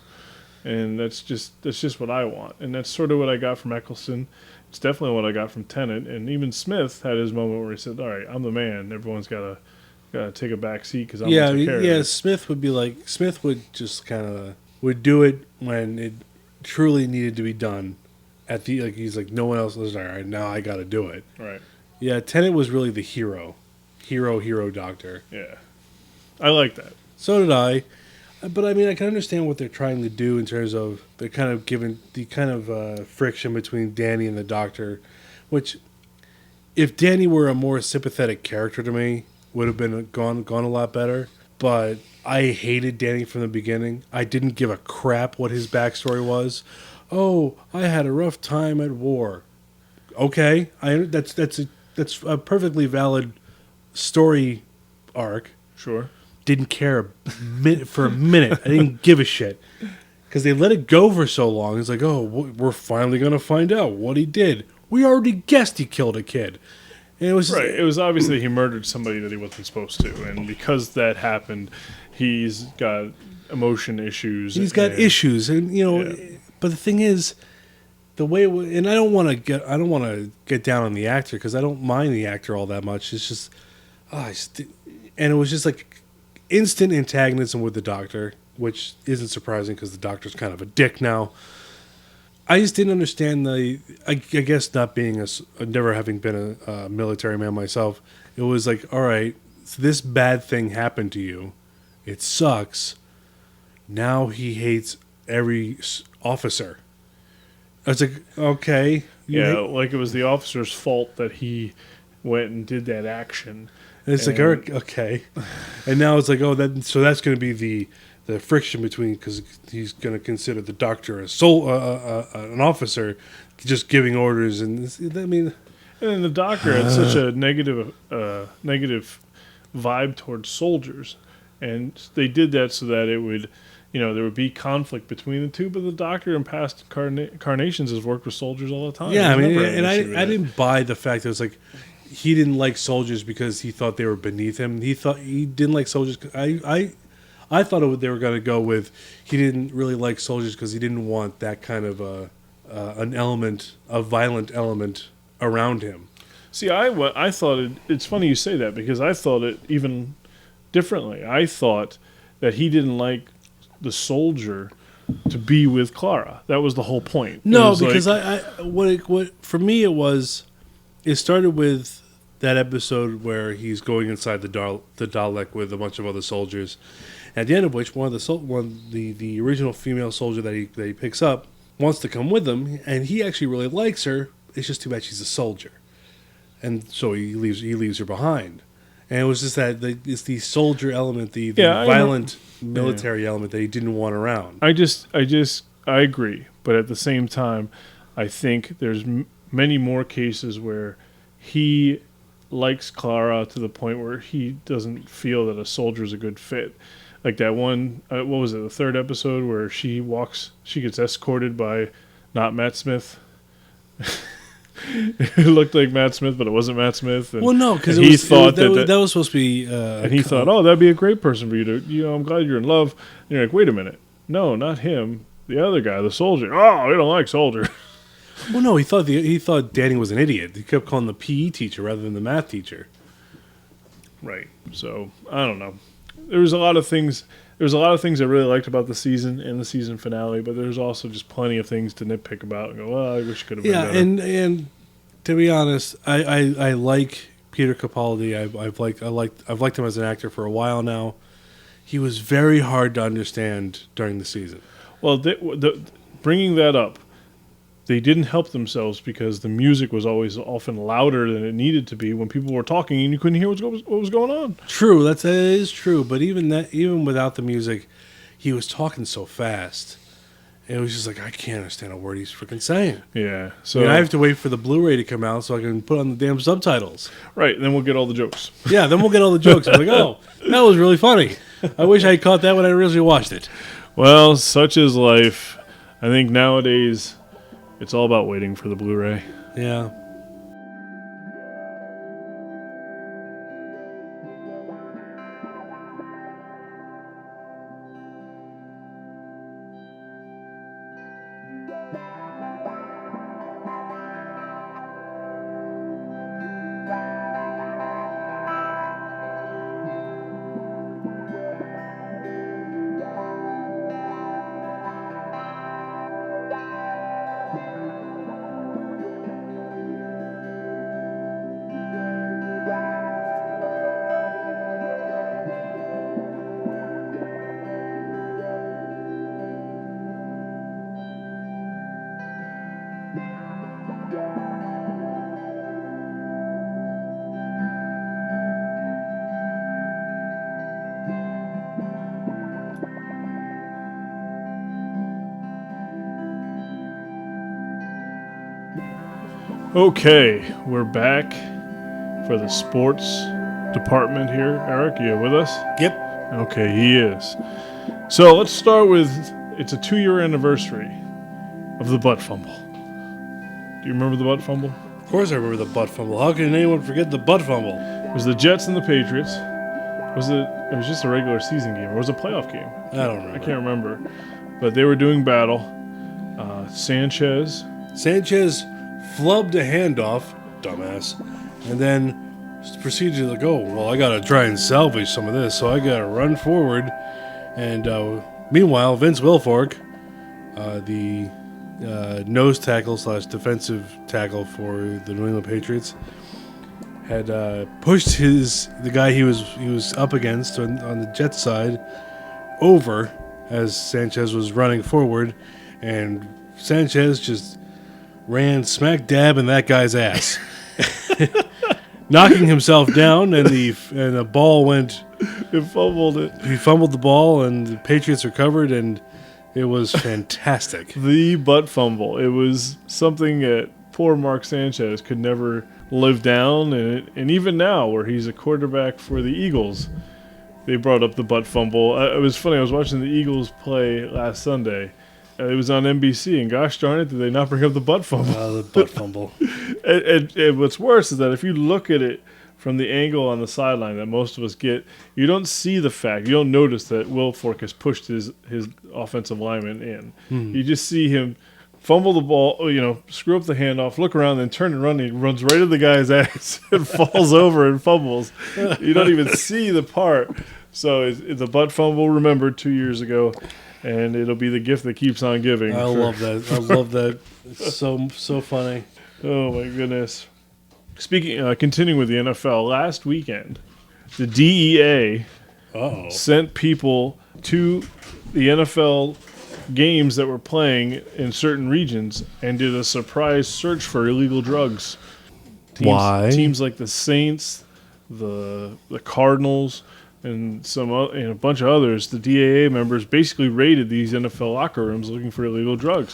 And that's just what I want. And that's sort of what I got from Eccleston. It's definitely what I got from Tennant. And even Smith had his moment where he said, all right, I'm the man. Everyone's got to take a back seat because I'm going to take care of it. Smith would just kind of would do it when it truly needed to be done. He's like, no one else was all right. Now I got to do it. Right. Yeah, Tennant was really the hero doctor. Yeah. I like that. So did I. But I mean, I can understand what they're trying to do in terms of they're kind of giving the kind of friction between Danny and the Doctor, which, if Danny were a more sympathetic character to me, would have been gone a lot better. But I hated Danny from the beginning. I didn't give a crap what his backstory was. Oh, I had a rough time at war. Okay, that's a perfectly valid story arc. Sure. Didn't care for a minute. I didn't give a shit because they let it go for so long. It's like, oh, we're finally going to find out what he did. We already guessed he killed a kid. And it was right. It was obviously he murdered somebody that he wasn't supposed to, and because that happened, he's got emotion issues. He's got issues, and But the thing is, the way and I don't want to get down on the actor because I don't mind the actor all that much. It's just, and it was just like instant antagonism with the Doctor, which isn't surprising because the Doctor's kind of a dick now. I just didn't understand I guess not being never having been a military man myself, it was like, all right, so this bad thing happened to you. It sucks. Now he hates every officer. I was like, okay. Yeah, like it was the officer's fault that he went and did that action. And it's like, okay. And now it's like, so that's going to be the friction between, because he's going to consider the Doctor an officer, just giving orders. And and then the Doctor had such a negative vibe towards soldiers, and they did that so that it would, there would be conflict between the two. But the Doctor in past incarnations has worked with soldiers all the time. Yeah, I didn't buy the fact that it was like, he didn't like soldiers because he thought they were beneath him. He thought he didn't like soldiers. I thought they were going to go with he didn't really like soldiers because he didn't want that kind of a violent element around him. See, I thought it's funny you say that because I thought it even differently. I thought that he didn't like the soldier to be with Clara. That was the whole point. No, because what for me it started with that episode where he's going inside the Dalek with a bunch of other soldiers. At the end of which, the original female soldier that he picks up wants to come with him, and he actually really likes her. It's just too bad she's a soldier, and so he leaves her behind. And it was just that it's the soldier element, the violent military element that he didn't want around. I agree, but at the same time, I think there's many more cases where he likes Clara to the point where he doesn't feel that a soldier is a good fit. Like that one, what was it, the third episode where she gets escorted by not Matt Smith. It looked like Matt Smith, but it wasn't Matt Smith. And, well, no, because he thought that was supposed to be. And he thought, that'd be a great person for you to, I'm glad you're in love. And you're like, wait a minute. No, not him. The other guy, the soldier. Oh, we don't like soldier. Well, no, he thought Danny was an idiot. He kept calling the PE teacher rather than the math teacher. Right. So, I don't know. There was a lot of things I really liked about the season and the season finale, but there's also just plenty of things to nitpick about and go, well, I wish it could have been better. Yeah, and to be honest, I like Peter Capaldi. I've liked him as an actor for a while now. He was very hard to understand during the season. Well, bringing that up, they didn't help themselves because the music was always often louder than it needed to be when people were talking and you couldn't hear what was going on. True, that is true. But even without the music, he was talking so fast. It was just like, I can't understand a word he's freaking saying. Yeah. So I have to wait for the Blu-ray to come out so I can put on the damn subtitles. Right, then we'll get all the jokes. Yeah, then we'll get all the jokes. I'm like, oh, that was really funny. I wish I had caught that when I originally watched it. Well, such is life. I think nowadays it's all about waiting for the Blu-ray. Yeah. Okay, we're back for the sports department here. Eric, you with us? Yep. Okay, he is. So let's start with, it's a 2-year anniversary of the butt fumble. Do you remember the butt fumble? Of course I remember the butt fumble. How can anyone forget the butt fumble? It was the Jets and the Patriots. It was just a regular season game, or was it a playoff game? I don't remember. I can't remember. But they were doing battle. Sanchez flubbed a handoff, dumbass, and then proceeded to go, well, I got to try and salvage some of this, so I got to run forward. And meanwhile, Vince Wilfork, the nose tackle / defensive tackle for the New England Patriots, had pushed the guy he was up against on the Jets side over as Sanchez was running forward, and Sanchez just ran smack dab in that guy's ass, knocking himself down, and the ball went. He fumbled it. He fumbled the ball, and the Patriots recovered, and it was fantastic. The butt fumble. It was something that poor Mark Sanchez could never live down, and even now, where he's a quarterback for the Eagles, they brought up the butt fumble. It was funny. I was watching the Eagles play last Sunday. It was on NBC, and gosh darn it, did they not bring up the butt fumble? The butt fumble. And what's worse is that if you look at it from the angle on the sideline that most of us get, you don't see the fact. You don't notice that Wilfork has pushed his offensive lineman in. You just see him fumble the ball, screw up the handoff, look around, then turn and run. And he runs right at the guy's ass and falls over and fumbles. You don't even see the part. So it's a butt fumble remembered 2 years ago, and it'll be the gift that keeps on giving. I love that. It's so funny. Oh my goodness. Continuing with the NFL, last weekend, the DEA sent people to the NFL games that were playing in certain regions and did a surprise search for illegal drugs. Why? Teams like the Saints, the Cardinals, and a bunch of others, the DEA members basically raided these NFL locker rooms looking for illegal drugs.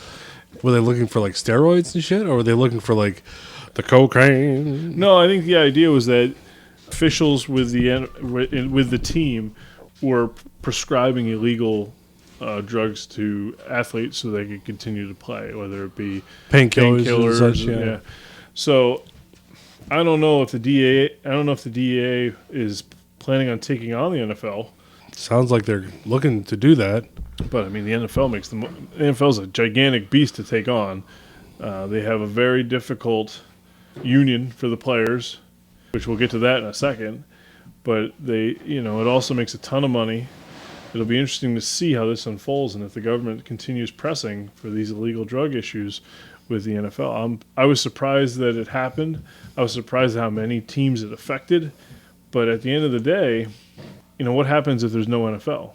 Were they looking for like steroids and shit, or were they looking for like the cocaine? No, I think the idea was that officials with the team were prescribing illegal drugs to athletes so they could continue to play, whether it be painkillers and such. Yeah. So I don't know if the DEA is planning on taking on the NFL. Sounds like they're looking to do that. But I mean, the NFL is a gigantic beast to take on. They have a very difficult union for the players, which we'll get to that in a second. But it also makes a ton of money. It'll be interesting to see how this unfolds and if the government continues pressing for these illegal drug issues with the NFL. I was surprised that it happened. I was surprised at how many teams it affected. But at the end of the day, what happens if there's no NFL?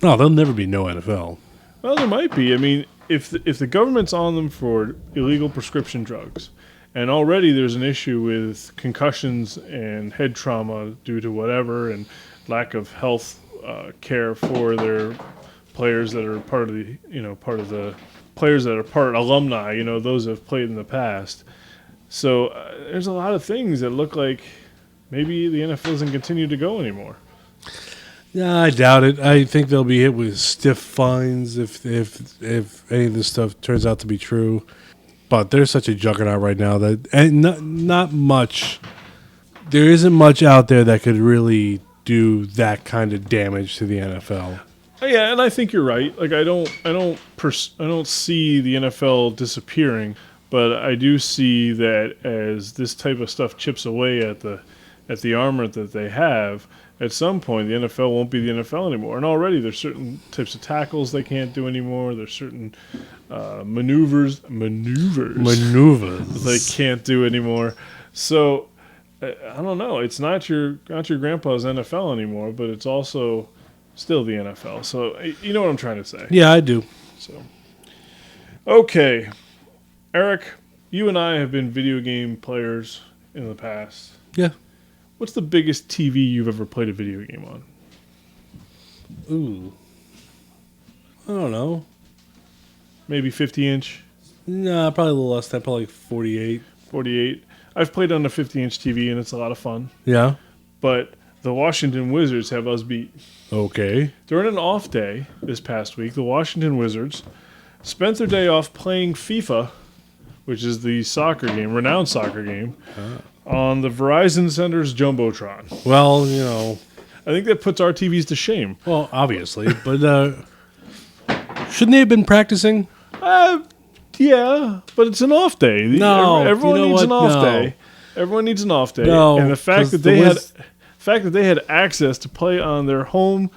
No, there'll never be no NFL. Well, there might be. I mean, if the government's on them for illegal prescription drugs, and already there's an issue with concussions and head trauma due to whatever, and lack of health care for their players that are part of the players that are part alumni, those that have played in the past. So there's a lot of things that look like maybe the NFL doesn't continue to go anymore. Yeah, I doubt it. I think they'll be hit with stiff fines if any of this stuff turns out to be true. But there's such a juggernaut right now and not much. There isn't much out there that could really do that kind of damage to the NFL. Yeah, and I think you're right. Like I don't see the NFL disappearing, but I do see that as this type of stuff chips away at the armor that they have, at some point the NFL won't be the NFL anymore. And already there's certain types of tackles they can't do anymore. There's certain maneuvers they can't do anymore. So I don't know. It's not your grandpa's NFL anymore, but it's also still the NFL. So you know what I'm trying to say. Yeah, I do. So okay, Eric, you and I have been video game players in the past. Yeah. What's the biggest TV you've ever played a video game on? Ooh. I don't know. Maybe 50-inch? No, probably a little less than that, probably like 48. 48. I've played on a 50-inch TV, and it's a lot of fun. Yeah. But the Washington Wizards have us beat. Okay. During an off day this past week, the Washington Wizards spent their day off playing FIFA, which is the soccer game, renowned soccer game, on the Verizon Center's Jumbotron. Well, you know. I think that puts our TVs to shame. Well, obviously. But shouldn't they have been practicing? Yeah, but it's an off day. No. Everyone needs an off No. day. Everyone needs an off day. No, and the fact 'cause that they had access to play on their home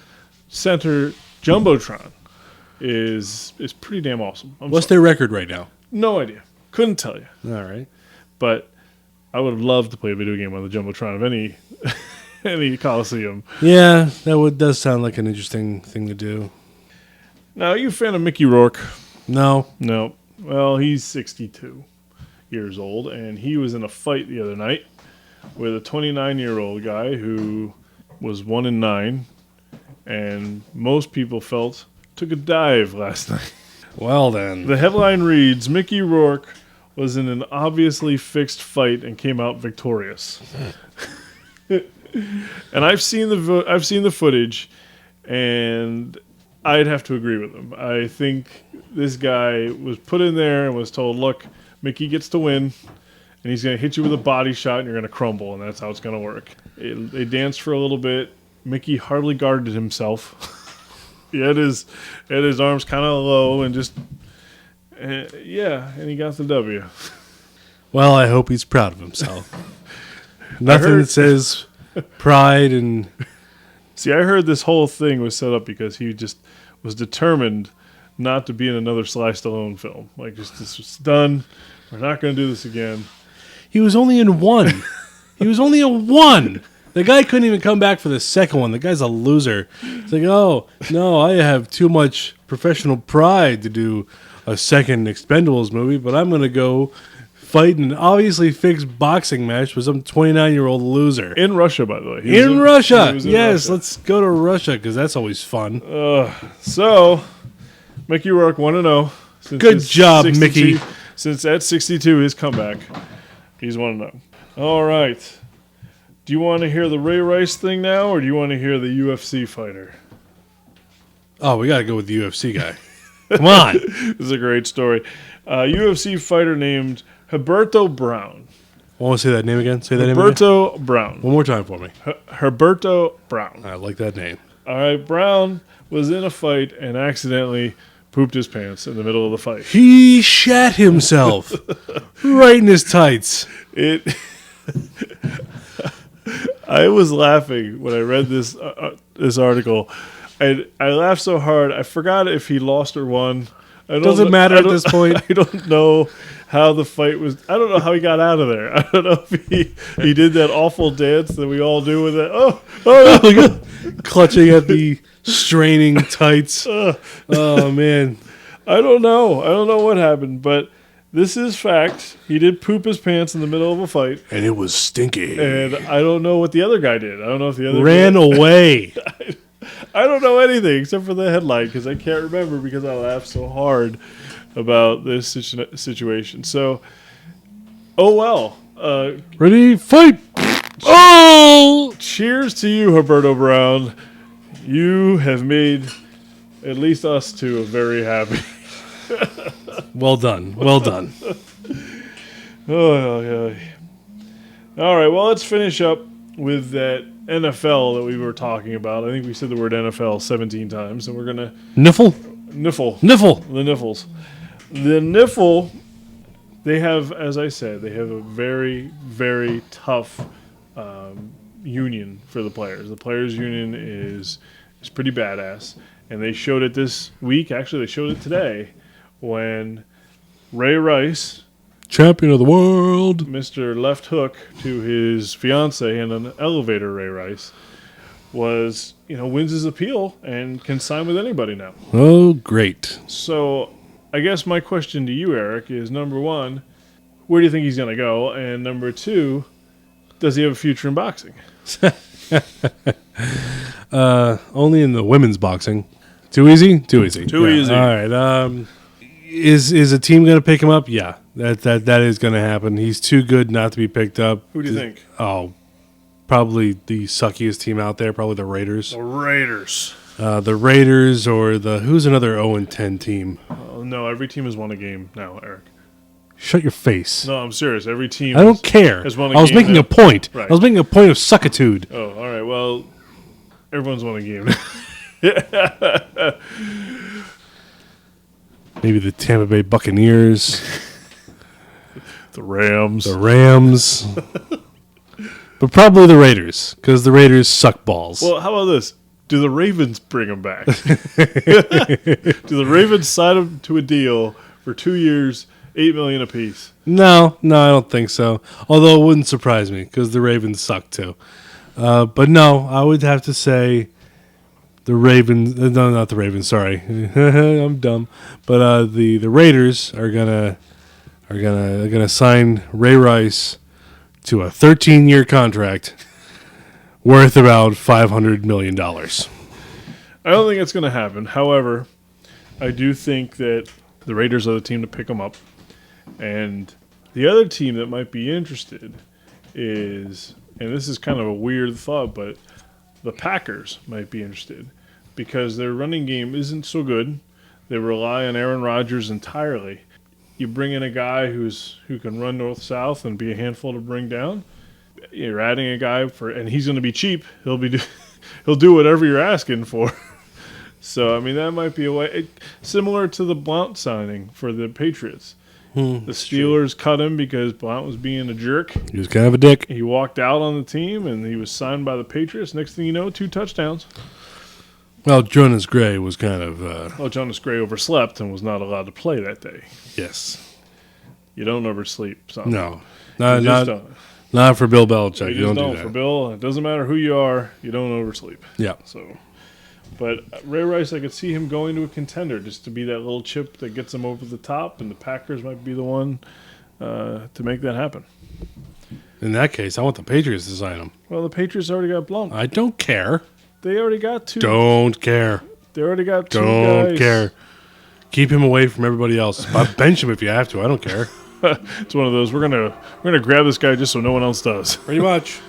center Jumbotron is pretty damn awesome. What's their record right now? No idea. Couldn't tell you. All right. But I would have loved to play a video game on the Jumbotron of any any Coliseum. Yeah, does sound like an interesting thing to do. Now, are you a fan of Mickey Rourke? No. No. Well, he's 62 years old, and he was in a fight the other night with a 29-year-old guy who was 1-9, and most people felt took a dive last night. Well, then. The headline reads, Mickey Rourke was in an obviously fixed fight and came out victorious. And I've seen the footage, and I'd have to agree with him. I think this guy was put in there and was told, look, Mickey gets to win, and he's going to hit you with a body shot, and you're going to crumble, and that's how it's going to work. They danced for a little bit. Mickey hardly guarded himself. He had his arms kind of low and just, and he got the W. Well, I hope he's proud of himself. Nothing that says pride and... See, I heard this whole thing was set up because he just was determined not to be in another Sly Stallone film. Like, just this was done. We're not going to do this again. He was only in one. He was only in one. The guy couldn't even come back for the second one. The guy's a loser. It's like, oh, no, I have too much professional pride to do a second Expendables movie, but I'm going to go fight an obviously fixed boxing match with some 29-year-old loser. In Russia, by the way. In Russia. He was in Yes, Russia. let's go to Russia because that's always fun. So, Mickey Rourke 1-0. Good job, Mickey. Since at 62, his comeback, he's 1-0. All right. Do you want to hear the Ray Rice thing now, or do you want to hear the UFC fighter? Oh, we got to go with the UFC guy. Come on. This is a great story. UFC fighter named Herberto Brown. I want to say that name again. Say that name again. Herberto Brown. One more time for me. Herberto Brown. I like that name. All right, Brown was in a fight and accidentally pooped his pants in the middle of the fight. He shat himself right in his tights. I was laughing when I read this article. I laughed so hard, I forgot if he lost or won. Doesn't matter at this point. I don't know how the fight was. I don't know how he got out of there. I don't know if he did that awful dance that we all do with it. Oh, Clutching at the straining tights. Oh, man. I don't know. I don't know what happened, but this is fact. He did poop his pants in the middle of a fight. And it was stinky. And I don't know what the other guy did. I don't know if the other ran away. I don't know anything except for the headline because I can't remember because I laughed so hard about this situation. So, oh well. Ready, fight! Oh! Cheers to you, Herberto Brown. You have made at least us two very happy. Well done. Well done. Oh, yeah. All right, well, let's finish up with that NFL that we were talking about. I think we said the word NFL 17 times, and we're going to... Niffle? Niffle. Niffle. The Niffles. The Niffle, they have, as I said, they have a very, very tough union for the players. The players' union is pretty badass, and they showed it this week. Actually, they showed it today when Ray Rice... Champion of the world. Mr. Left Hook to his fiance in an elevator, Ray Rice, wins his appeal and can sign with anybody now. Oh, great. So I guess my question to you, Eric, is number one, where do you think he's going to go? And number two, does he have a future in boxing? Only in the women's boxing. Too easy? Too easy. Too easy. All right. Is a team going to pick him up? Yeah, that is going to happen. He's too good not to be picked up. Who do you think? Oh, probably the suckiest team out there. Probably the Raiders. The Raiders. The Raiders or who's another 0-10 team? Oh, no, every team has won a game now, Eric. Shut your face. No, I'm serious. Every team. I don't care. Has won a I was game making now. a point. Right. I was making a point of suckitude. Oh, all right. Well, everyone's won a game. Maybe the Tampa Bay Buccaneers. The Rams. But probably the Raiders, because the Raiders suck balls. Well, how about this? Do the Ravens bring him back? Do the Ravens sign him to a deal for 2 years, $8 million apiece? No, I don't think so. Although it wouldn't surprise me, because the Ravens suck too. But no, I would have to say the Ravens. No, not the Ravens. Sorry, I'm dumb. But the Raiders are gonna sign Ray Rice to a 13-year contract worth about $500 million. I don't think it's going to happen. However, I do think that the Raiders are the team to pick him up. And the other team that might be interested is, and this is kind of a weird thought, but the Packers might be interested because their running game isn't so good. They rely on Aaron Rodgers entirely. You bring in a guy who can run north-south and be a handful to bring down. You're adding a guy and he's going to be cheap. He'll do whatever you're asking for. So I mean that might be a way similar to the Blount signing for the Patriots. The Steelers cut him because Blount was being a jerk. He was kind of a dick. He walked out on the team and he was signed by the Patriots. Next thing you know, 2 touchdowns. Well, Jonas Gray was kind of... Jonas Gray overslept and was not allowed to play that day. Yes. You don't oversleep. Son. No. Not for Bill Belichick. You don't do that. For Bill, it doesn't matter who you are, you don't oversleep. Yeah. So, but Ray Rice, I could see him going to a contender just to be that little chip that gets him over the top, and the Packers might be the one to make that happen. In that case, I want the Patriots to sign him. Well, the Patriots already got Blount. I don't care. They already got 2. Don't care. They already got 2 Don't guys. care. Keep him away from everybody else. Bench him if you have to. I don't care. It's one of those. We're gonna grab this guy just so no one else does. Pretty much.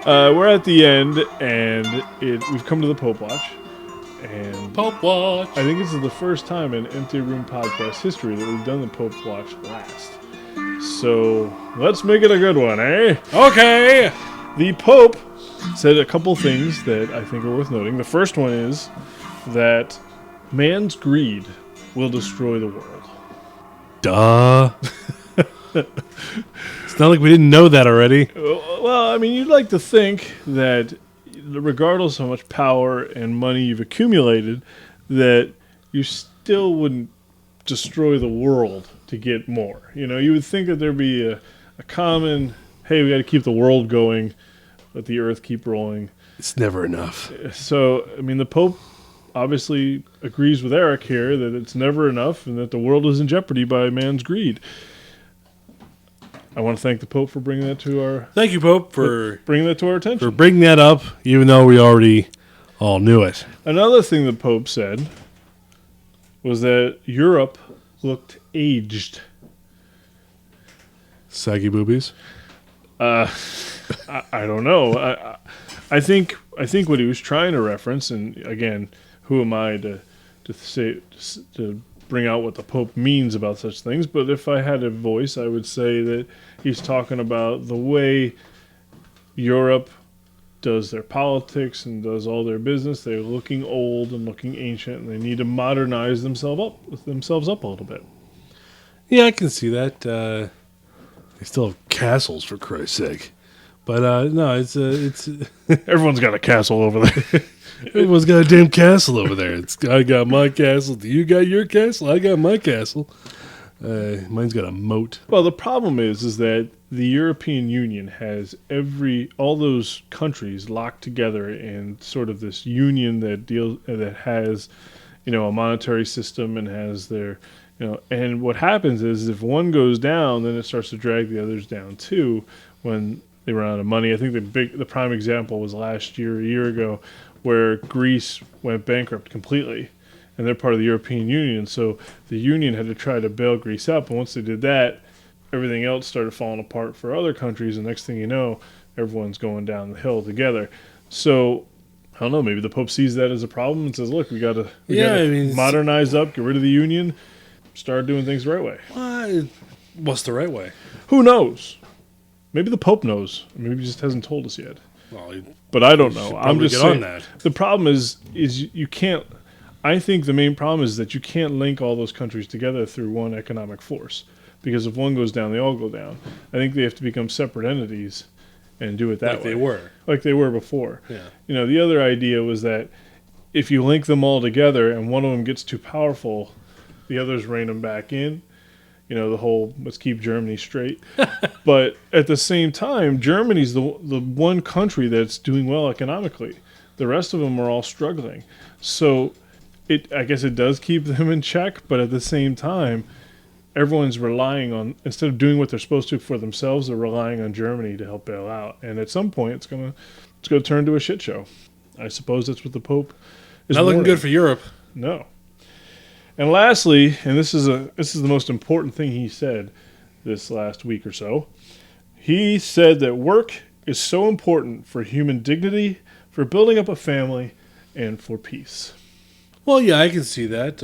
We're at the end, and we've come to the Pope Watch. And Pope Watch. I think this is the first time in Empty Room podcast history that we've done the Pope Watch last. So let's make it a good one, eh? Okay. The Pope said a couple things that I think are worth noting. The first one is that man's greed will destroy the world. Duh. It's not like we didn't know that already. Well, I mean, you'd like to think that regardless of how much power and money you've accumulated, that you still wouldn't destroy the world to get more. You know, you would think that there'd be a common, hey, we got to keep the world going, let the earth keep rolling. It's never enough. So, I mean, the Pope obviously agrees with Eric here that it's never enough and that the world is in jeopardy by man's greed. I want to thank the Pope for bringing that to our... Thank you, Pope, for bringing that to our attention. For bringing that up, even though we already all knew it. Another thing the Pope said was that Europe looked aged. Saggy boobies? I don't know. I think what he was trying to reference, and again, who am I to say to bring out what the Pope means about such things, but if I had a voice, I would say that he's talking about the way Europe does their politics and does all their business. They're looking old and looking ancient, and they need to modernize themselves up a little bit. Yeah, I can see that. They still have castles, for Christ's sake. But no, it's Everyone's got a castle over there. everyone's got a damn castle over there. I got my castle. You got your castle. I got my castle. Mine's got a moat. Well, the problem is that the European Union has all those countries locked together in sort of this union that has, a monetary system and has their, and what happens is if one goes down, then it starts to drag the others down too. When they run out of money, I think the prime example was a year ago, where Greece went bankrupt completely. And they're part of the European Union, so the Union had to try to bail Greece out. But once they did that, everything else started falling apart for other countries, and next thing you know, everyone's going down the hill together. So, I don't know, maybe the Pope sees that as a problem and says, look, we got to modernize up, get rid of the Union, start doing things the right way. What's the right way? Who knows? Maybe the Pope knows. Maybe he just hasn't told us yet. Well, but I don't know. I'm just saying. On that. The problem is you can't... I think the main problem is that you can't link all those countries together through one economic force. Because if one goes down, they all go down. I think they have to become separate entities and do it that way. Like they were before. Yeah. The other idea was that if you link them all together and one of them gets too powerful, the others rein them back in. The whole let's keep Germany straight. But at the same time, Germany's the one country that's doing well economically. The rest of them are all struggling. So I guess it does keep them in check, but at the same time, everyone's relying on, instead of doing what they're supposed to for themselves, they're relying on Germany to help bail out. And at some point, it's gonna turn into a shit show. I suppose that's what the Pope is not looking good for Europe. No. And lastly, and this is the most important thing he said this last week or so, he said that work is so important for human dignity, for building up a family, and for peace. Well, yeah, I can see that.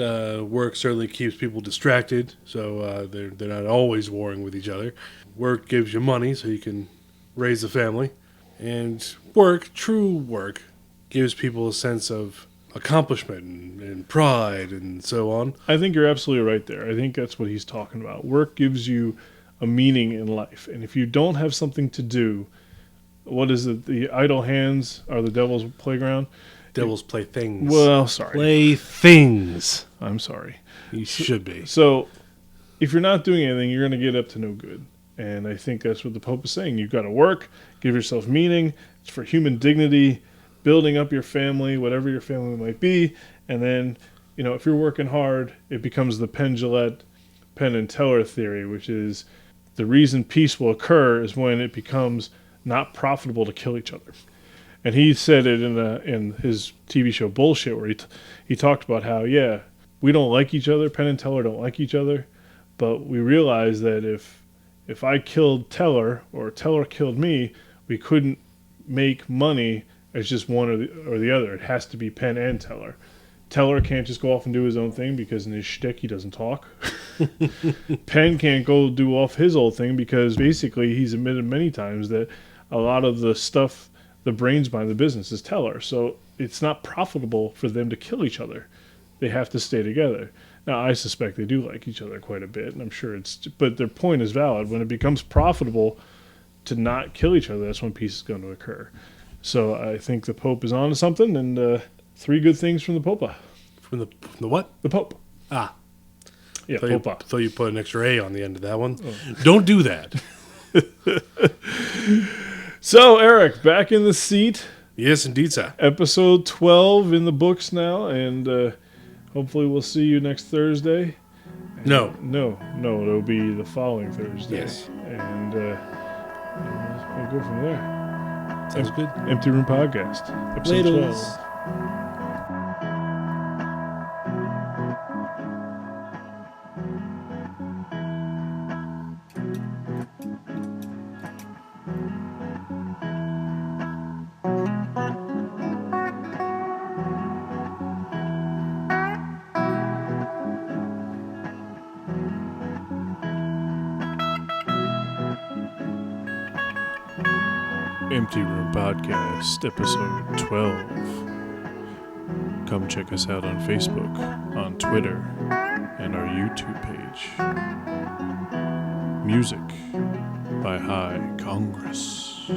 Work certainly keeps people distracted, so they're not always warring with each other. Work gives you money so you can raise a family. And true work, gives people a sense of accomplishment and pride and so on. I think you're absolutely right there. I think that's what he's talking about. Work gives you a meaning in life. And if you don't have something to do, what is it? The idle hands are the devil's playground? Devil's playthings. Well, sorry. Playthings. I'm sorry. You should be. So, if you're not doing anything, you're going to get up to no good. And I think that's what the Pope is saying. You've got to work, give yourself meaning. It's for human dignity, building up your family, whatever your family might be. And then, if you're working hard, it becomes the Penn and Teller theory, which is the reason peace will occur is when it becomes not profitable to kill each other. And he said it in his TV show Bullshit, where he talked about how, we don't like each other, Penn and Teller don't like each other, but we realized that if I killed Teller or Teller killed me, we couldn't make money as just one or the other. It has to be Penn and Teller. Teller can't just go off and do his own thing because in his shtick he doesn't talk. Penn can't go do off his old thing because basically he's admitted many times that a lot of the stuff, the brains behind the business is Teller. So it's not profitable for them to kill each other. They have to stay together. Now, I suspect they do like each other quite a bit, and I'm sure but their point is valid. When it becomes profitable to not kill each other, that's when peace is going to occur. So I think the Pope is on to something, and 3 good things from the Pope. From the what? The Pope. Ah. Yeah, Pope. Thought you put an extra A on the end of that one. Oh. Don't do that. So, Eric, back in the seat. Yes, indeed, sir. Episode 12 in the books now, and hopefully we'll see you next Thursday. No, it'll be the following Thursday. Yes. And we'll go from there. Sounds good. Empty Room Podcast, episode 12. Empty Room Podcast, episode 12. Come check us out on Facebook, on Twitter, and our YouTube page. Music by High Congress.